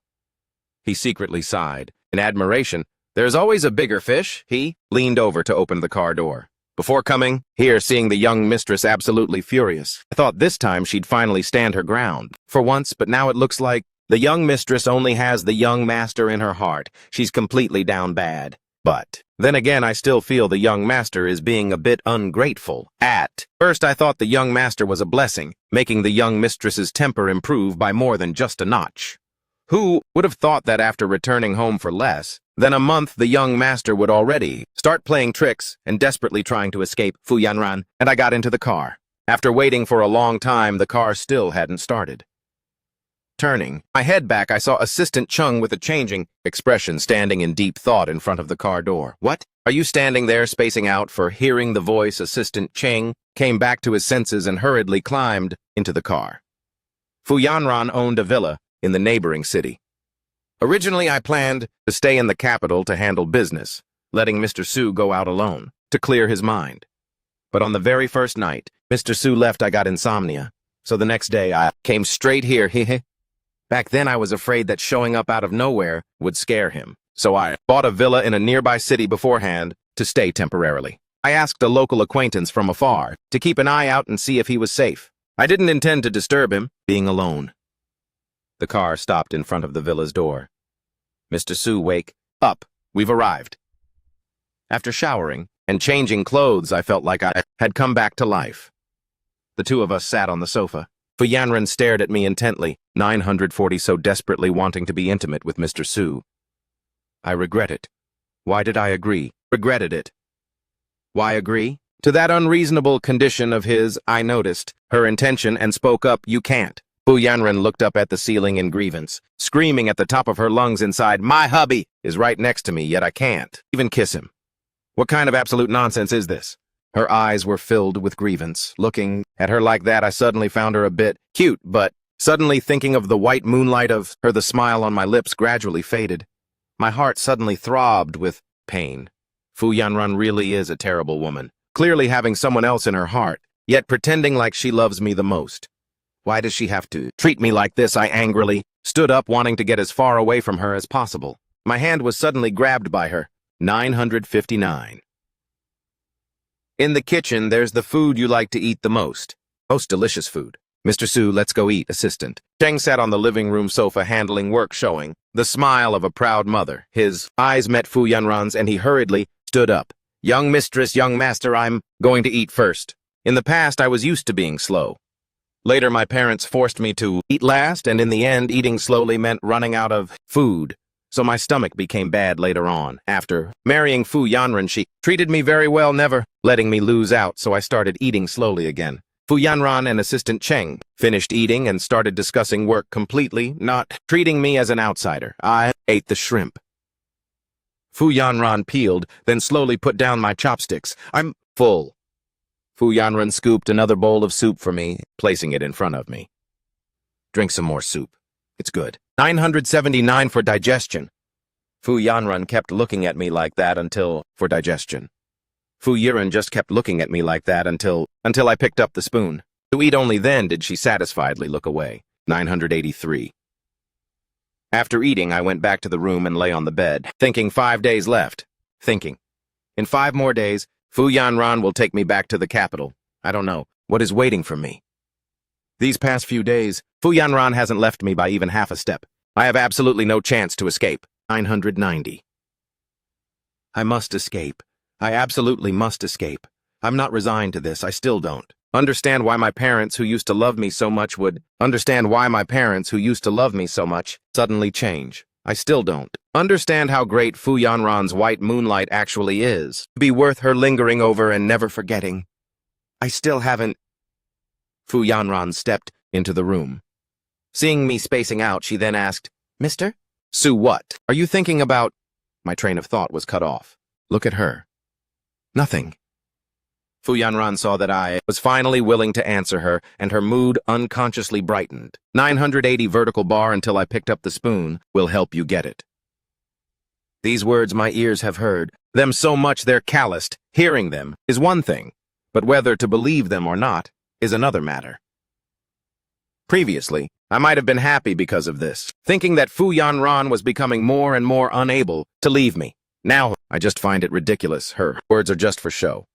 He secretly sighed. In admiration, there's always a bigger fish. He leaned over to open the car door. Before coming here, seeing the young mistress absolutely furious, I thought this time she'd finally stand her ground. For once, but now it looks like the young mistress only has the young master in her heart. She's completely down bad. But then again, I still feel the young master is being a bit ungrateful. At first, I thought the young master was a blessing, making the young mistress's temper improve by more than just a notch. Who would have thought that after returning home for less than a month, the young master would already start playing tricks and desperately trying to escape Fu Yanran, and I got into the car. After waiting for a long time, the car still hadn't started. Turning my head back, I saw Assistant Chung with a changing expression standing in deep thought in front of the car door. What? Are you standing there spacing out? For hearing the voice, Assistant Cheng came back to his senses and hurriedly climbed into the car. Fu Yanran owned a villa in the neighboring city. Originally, I planned to stay in the capital to handle business, letting Mr. Su go out alone to clear his mind. But on the very first night Mr. Su left, I got insomnia. So the next day, I came straight here. Back then, I was afraid that showing up out of nowhere would scare him. So I bought a villa in a nearby city beforehand to stay temporarily. I asked a local acquaintance from afar to keep an eye out and see if he was safe. I didn't intend to disturb him, being alone. The car stopped in front of the villa's door. Mr. Su, wake up. We've arrived. After showering and changing clothes, I felt like I had come back to life. The two of us sat on the sofa. Fu Yanran stared at me intently, 940 so desperately wanting to be intimate with Mr. Su. I regret it. Why did I agree? Regretted it. Why agree? To that unreasonable condition of his, I noticed her intention and spoke up, you can't. Fu Yanran looked up at the ceiling in grievance, screaming at the top of her lungs inside, my hubby is right next to me, yet I can't even kiss him. What kind of absolute nonsense is this? Her eyes were filled with grievance. Looking at her like that, I suddenly found her a bit cute, but suddenly thinking of the white moonlight of her, the smile on my lips gradually faded. My heart suddenly throbbed with pain. Fu Yanran really is a terrible woman, clearly having someone else in her heart, yet pretending like she loves me the most. Why does she have to treat me like this? I angrily stood up, wanting to get as far away from her as possible. My hand was suddenly grabbed by her. 959. In the kitchen, there's the food you like to eat the most. Most delicious food. Mr. Su, let's go eat, assistant. Cheng sat on the living room sofa handling work, showing the smile of a proud mother. His eyes met Fu Yanran's and he hurriedly stood up. Young mistress, young master, I'm going to eat first. In the past, I was used to being slow. Later, my parents forced me to eat last, and in the end, eating slowly meant running out of food. So my stomach became bad later on. After marrying Fu Yanran, she treated me very well, never letting me lose out, so I started eating slowly again. Fu Yanran and Assistant Cheng finished eating and started discussing work completely, not treating me as an outsider. I ate the shrimp. Fu Yanran peeled, then slowly put down my chopsticks. I'm full. Fu Yanran scooped another bowl of soup for me, placing it in front of me. Drink some more soup. It's good. 979 for digestion. Fu Yanran kept looking at me like that for digestion. Fu Yiran just kept looking at me like that until I picked up the spoon. To eat only then did she satisfiedly look away. 983. After eating, I went back to the room and lay on the bed, thinking 5 days left. Thinking. In 5 more days, Fu Yanran will take me back to the capital. I don't know what is waiting for me. These past few days, Fu Yanran hasn't left me by even half a step. I have absolutely no chance to escape. 990. I must escape. I absolutely must escape. I'm not resigned to this. I still don't. Understand why my parents who used to love me so much suddenly change. I still don't. Understand how great Fu Yanran's white moonlight actually is. Be worth her lingering over and never forgetting. I still haven't. Fu Yanran stepped into the room. Seeing me spacing out, she then asked, Mister? Su, what? Are you thinking about? My train of thought was cut off. Look at her. Nothing. Fu Yanran saw that I was finally willing to answer her, and her mood unconsciously brightened. 980 vertical bar until I picked up the spoon will help you get it. These words my ears have heard, them so much they're calloused. Hearing them is one thing, but whether to believe them or not is another matter. Previously, I might have been happy because of this, thinking that Fu Yanran was becoming more and more unable to leave me. Now, I just find it ridiculous. Her words are just for show.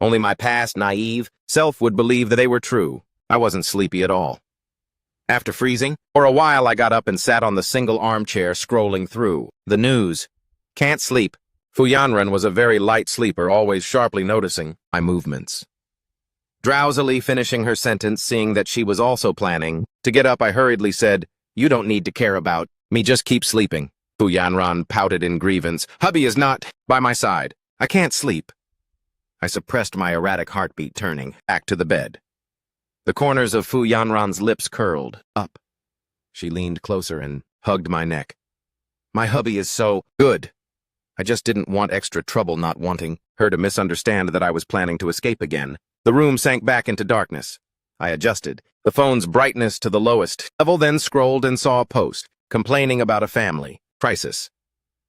Only my past, naive self would believe that they were true. I wasn't sleepy at all. After freezing, for a while I got up and sat on the single armchair scrolling through the news. Can't sleep. Fu Yanran was a very light sleeper, always sharply noticing my movements. Drowsily finishing her sentence, seeing that she was also planning to get up, I hurriedly said, You don't need to care about me, just keep sleeping. Fu Yanran pouted in grievance. Hubby is not by my side. I can't sleep. I suppressed my erratic heartbeat, turning back to the bed. The corners of Fu Yanran's lips curled up. She leaned closer and hugged my neck. My hubby is so good. I just didn't want extra trouble, not wanting her to misunderstand that I was planning to escape again. The room sank back into darkness. I adjusted the phone's brightness to the lowest level, then scrolled and saw a post complaining about a family crisis.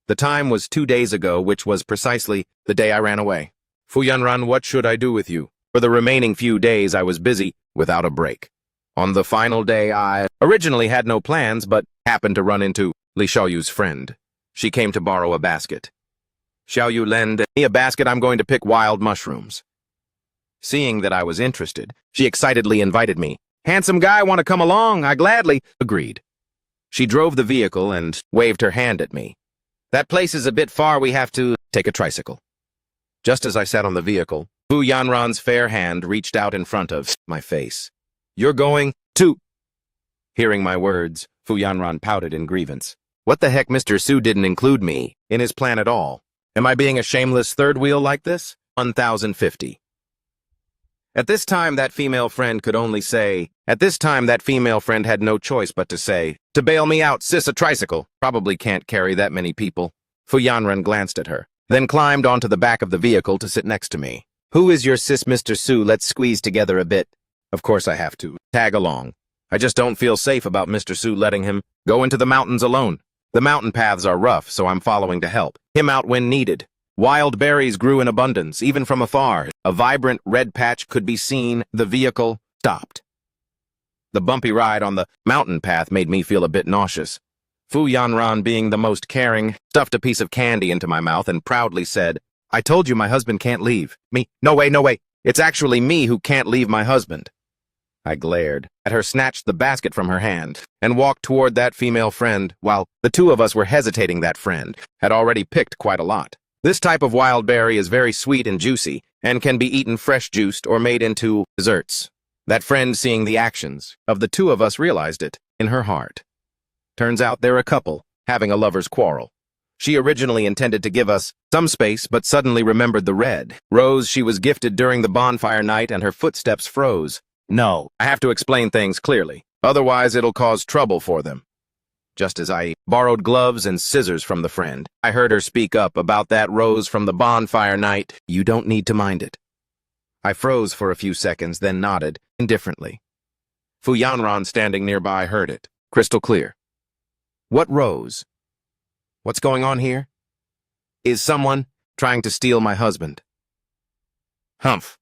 The time was 2 days ago, which was precisely the day I ran away. Fu Yanran, what should I do with you? For the remaining few days I was busy without a break. On the final day I originally had no plans, but happened to run into Li Xiaoyu's friend. She came to borrow a basket. Xiaoyu, lend me a basket, I'm going to pick wild mushrooms. Seeing that I was interested, she excitedly invited me. Handsome guy, want to come along? I gladly agreed. She drove the vehicle and waved her hand at me. That place is a bit far, we have to take a tricycle. Just as I sat on the vehicle, Fu Yanran's fair hand reached out in front of my face. You're going to... Hearing my words, Fu Yanran pouted in grievance. What the heck, Mr. Su didn't include me in his plan at all. Am I being a shameless third wheel like this? 1050. At this time, that female friend had no choice but to say, to bail me out, sis, a tricycle. Probably can't carry that many people. Fu Yanran glanced at her, then climbed onto the back of the vehicle to sit next to me. Who is your sis, Mr. Su? Let's squeeze together a bit. Of course I have to tag along. I just don't feel safe about Mr. Su letting him go into the mountains alone. The mountain paths are rough, so I'm following to help him out when needed. Wild berries grew in abundance, even from afar. A vibrant red patch could be seen. The vehicle stopped. The bumpy ride on the mountain path made me feel a bit nauseous. Fu Yanran, being the most caring, stuffed a piece of candy into my mouth and proudly said, I told you my husband can't leave. Me? No way. It's actually me who can't leave my husband. I glared at her, snatched the basket from her hand, and walked toward that female friend. While the two of us were hesitating, that friend had already picked quite a lot. This type of wild berry is very sweet and juicy, and can be eaten fresh juiced or made into desserts. That friend, seeing the actions of the two of us, realized it in her heart. Turns out they're a couple, having a lover's quarrel. She originally intended to give us some space, but suddenly remembered the red rose she was gifted during the bonfire night, and her footsteps froze. No, I have to explain things clearly, otherwise it'll cause trouble for them. Just as I borrowed gloves and scissors from the friend, I heard her speak up about that rose from the bonfire night. You don't need to mind it. I froze for a few seconds, then nodded indifferently. Fu Yanran, standing nearby, heard it crystal clear. What rose? What's going on here? Is someone trying to steal my husband? Humph.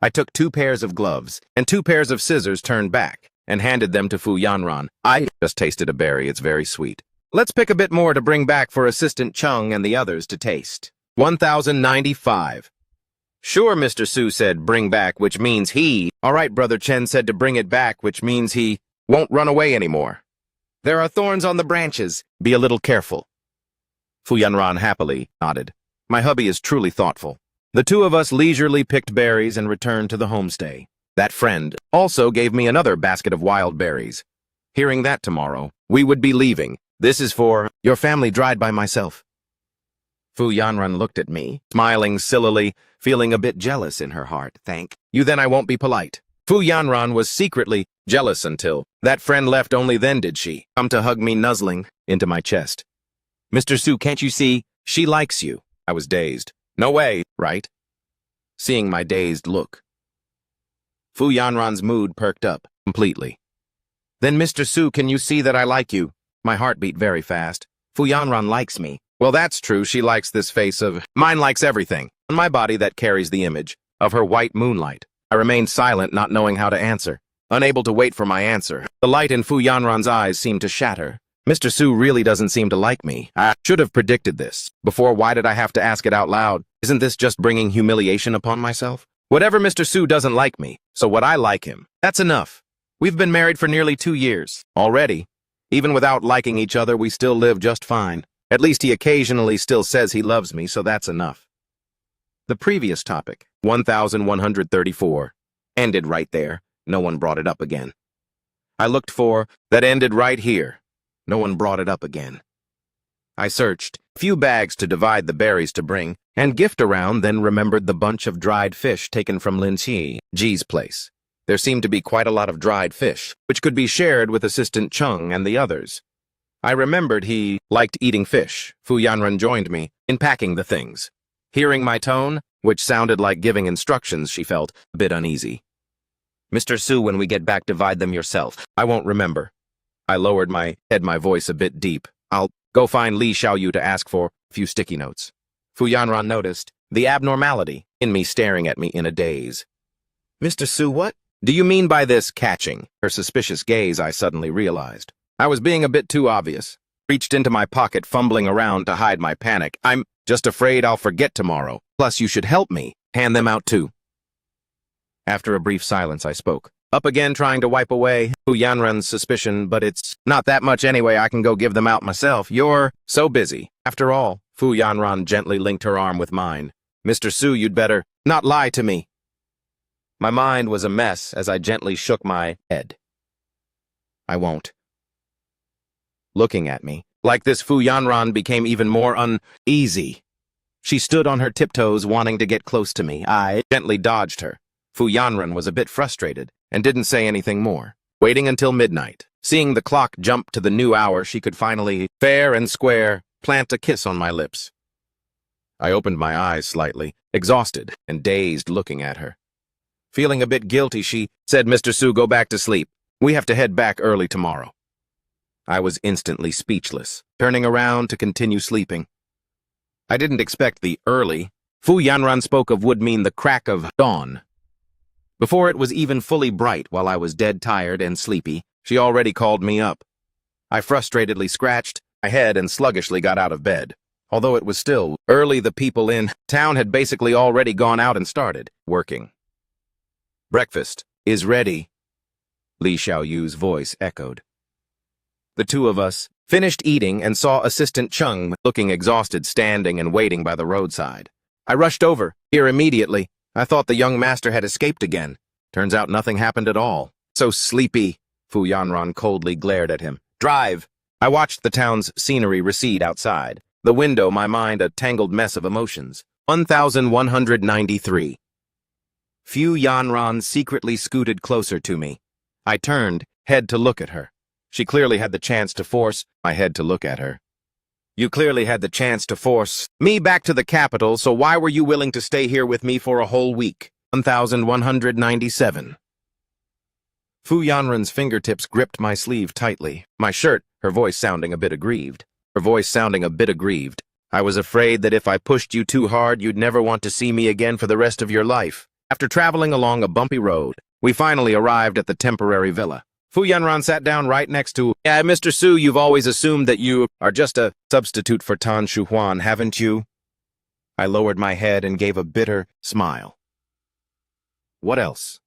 I took 2 pairs of gloves and 2 pairs of scissors turned back and handed them to Fu Yanran. I just tasted a berry. It's very sweet. Let's pick a bit more to bring back for Assistant Chung and the others to taste. 1095. Sure, Mr. Su said bring back, which means he. All right, Brother Chen said to bring it back, which means he won't run away anymore. There are thorns on the branches. Be a little careful. Fu Yanran happily nodded. My hubby is truly thoughtful. The 2 of us leisurely picked berries and returned to the homestay. That friend also gave me another basket of wild berries. Hearing that tomorrow, we would be leaving. This is for your family dried by myself. Fu Yanran looked at me, smiling sillily, feeling a bit jealous in her heart. Thank you, then I won't be polite. Fu Yanran was secretly jealous until that friend left. Only then did she come to hug me, nuzzling into my chest. Mr. Su, can't you see? She likes you. I was dazed. No way, right? Seeing my dazed look, Fu Yanran's mood perked up completely. Then, Mr. Su, can you see that I like you? My heart beat very fast. Fu Yanran likes me. Well, that's true. She likes this face of mine, likes everything on my body that carries the image of her white moonlight. I remained silent, not knowing how to answer, unable to wait for my answer. The light in Fu Yanran's eyes seemed to shatter. Mr. Su really doesn't seem to like me. I should have predicted this. Before, why did I have to ask it out loud? Isn't this just bringing humiliation upon myself? Whatever, Mr. Su doesn't like me, so what I like him. That's enough. We've been married for nearly 2 years already. Even without liking each other, we still live just fine. At least he occasionally still says he loves me, so that's enough. The previous topic, 1134, ended right there. No one brought it up again. I looked for that ended right here. No one brought it up again. I searched a few bags to divide the berries to bring and gift around, then remembered the bunch of dried fish taken from Lin Ji's place. There seemed to be quite a lot of dried fish, which could be shared with Assistant Chung and the others. I remembered he liked eating fish. Fu Yanran joined me in packing the things. Hearing my tone, which sounded like giving instructions, she felt a bit uneasy. Mr. Su, when we get back, divide them yourself. I won't remember. I lowered my head, my voice a bit deep. I'll go find Li Xiaoyu to ask for a few sticky notes. Fu Yanran noticed the abnormality in me, staring at me in a daze. Mr. Su, what do you mean by this? Catching her suspicious gaze, I suddenly realized I was being a bit too obvious. Reached into my pocket, fumbling around to hide my panic. I'm just afraid I'll forget tomorrow. Plus, you should help me hand them out too. After a brief silence, I spoke. Up again, trying to wipe away Fu Yanran's suspicion, but it's not that much anyway. I can go give them out myself. You're so busy. After all, Fu Yanran gently linked her arm with mine. Mr. Su, you'd better not lie to me. My mind was a mess as I gently shook my head. I won't. Looking at me like this, Fu Yanran became even more uneasy. She stood on her tiptoes, wanting to get close to me. I gently dodged her. Fu Yanran was a bit frustrated and didn't say anything more, waiting until midnight. Seeing the clock jump to the new hour, she could finally, fair and square, plant a kiss on my lips. I opened my eyes slightly, exhausted and dazed, looking at her. Feeling a bit guilty, she said, Mr. Su, go back to sleep. We have to head back early tomorrow. I was instantly speechless, turning around to continue sleeping. I didn't expect the early Fu Yanran spoke of would mean the crack of dawn. Before it was even fully bright, while I was dead tired and sleepy, she already called me up. I frustratedly scratched my head and sluggishly got out of bed. Although it was still early, the people in town had basically already gone out and started working. Breakfast is ready, Li Xiaoyu's voice echoed. The 2 of us finished eating and saw Assistant Chung looking exhausted, standing and waiting by the roadside. I rushed over here immediately. I thought the young master had escaped again. Turns out nothing happened at all. So sleepy, Fu Yanran coldly glared at him. Drive! I watched the town's scenery recede outside. The window, my mind a tangled mess of emotions. 1193. Fu Yanran secretly scooted closer to me. I turned, head to look at her. She clearly had the chance to force my head to look at her. You clearly had the chance to force me back to the capital, so why were you willing to stay here with me for a whole week? 1197. Fu Yanran's fingertips gripped my sleeve tightly. My shirt, her voice sounding a bit aggrieved. I was afraid that if I pushed you too hard, you'd never want to see me again for the rest of your life. After traveling along a bumpy road, we finally arrived at the temporary villa. Fu Yanran sat down right next to, Mr. Su, you've always assumed that you are just a substitute for Tan Shuhuan, haven't you? I lowered my head and gave a bitter smile. What else?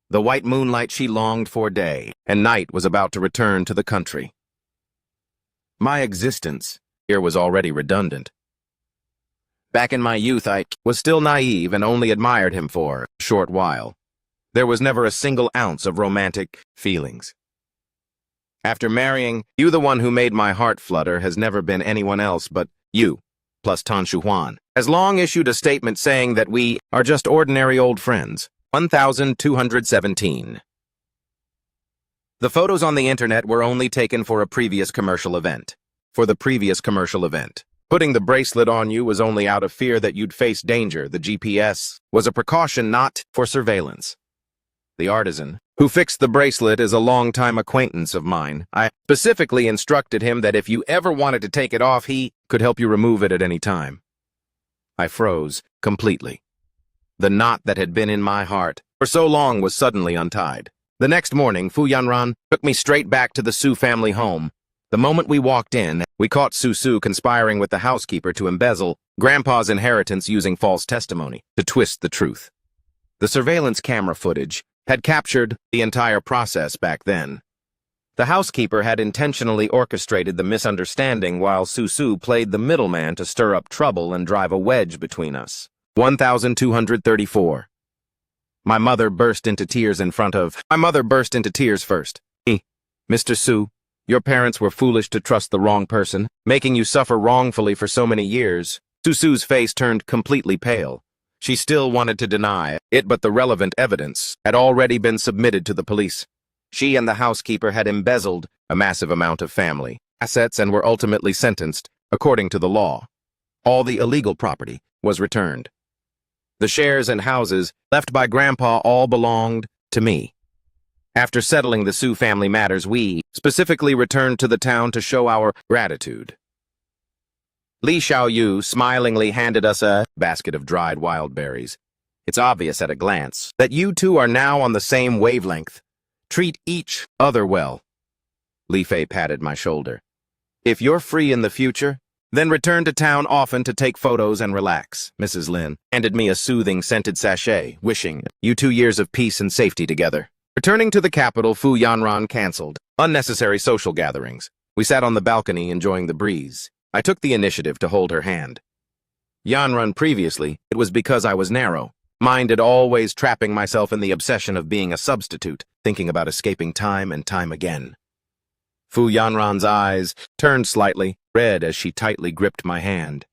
The white moonlight she longed for day and night was about to return to the country. My existence here was already redundant. Back in my youth, I was still naive and only admired him for a short while. There was never a single ounce of romantic feelings. After marrying, you, the one who made my heart flutter, has never been anyone else but you, plus Tan Shuhuan, has long issued a statement saying that we are just ordinary old friends. 1217. The photos on the internet were only taken for a previous commercial event. Putting the bracelet on you was only out of fear that you'd face danger. The GPS was a precaution, not for surveillance. The artisan who fixed the bracelet is a longtime acquaintance of mine. I specifically instructed him that if you ever wanted to take it off, he could help you remove it at any time. I froze completely. The knot that had been in my heart for so long was suddenly untied. The next morning, Fu Yanran took me straight back to the Su family home. The moment we walked in, we caught Su conspiring with the housekeeper to embezzle Grandpa's inheritance using false testimony to twist the truth. The surveillance camera footage had captured the entire process back then. The housekeeper had intentionally orchestrated the misunderstanding while Su played the middleman to stir up trouble and drive a wedge between us. 1234. My mother burst into tears first. Mr. Su, your parents were foolish to trust the wrong person, making you suffer wrongfully for so many years. Su's face turned completely pale. She still wanted to deny it, but the relevant evidence had already been submitted to the police. She and the housekeeper had embezzled a massive amount of family assets and were ultimately sentenced according to the law. All the illegal property was returned. The shares and houses left by Grandpa all belonged to me. After settling the Su family matters, we specifically returned to the town to show our gratitude. Li Xiaoyu smilingly handed us a basket of dried wild berries. It's obvious at a glance that you two are now on the same wavelength. Treat each other well. Li Fei patted my shoulder. If you're free in the future, then return to town often to take photos and relax. Mrs. Lin handed me a soothing scented sachet, wishing you 2 years of peace and safety together. Returning to the capital, Fu Yanran canceled unnecessary social gatherings. We sat on the balcony enjoying the breeze. I took the initiative to hold her hand. Yanran previously, it was because I was narrow-minded, always trapping myself in the obsession of being a substitute, thinking about escaping time and time again. Fu Yanran's eyes turned slightly red as she tightly gripped my hand.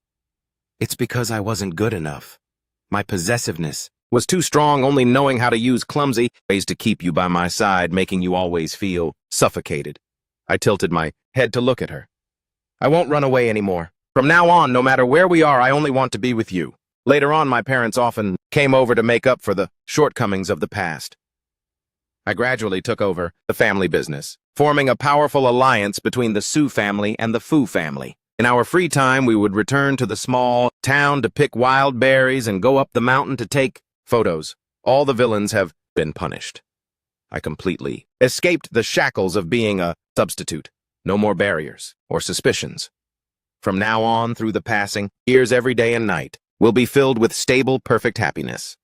It's because I wasn't good enough. My possessiveness was too strong, only knowing how to use clumsy ways to keep you by my side, making you always feel suffocated. I tilted my head to look at her. I won't run away anymore. From now on, no matter where we are, I only want to be with you. Later on, my parents often came over to make up for the shortcomings of the past. I gradually took over the family business, forming a powerful alliance between the Su family and the Fu family. In our free time, we would return to the small town to pick wild berries and go up the mountain to take photos. All the villains have been punished. I completely escaped the shackles of being a substitute. No more barriers or suspicions. From now on, through the passing years, every day and night will be filled with stable, perfect happiness.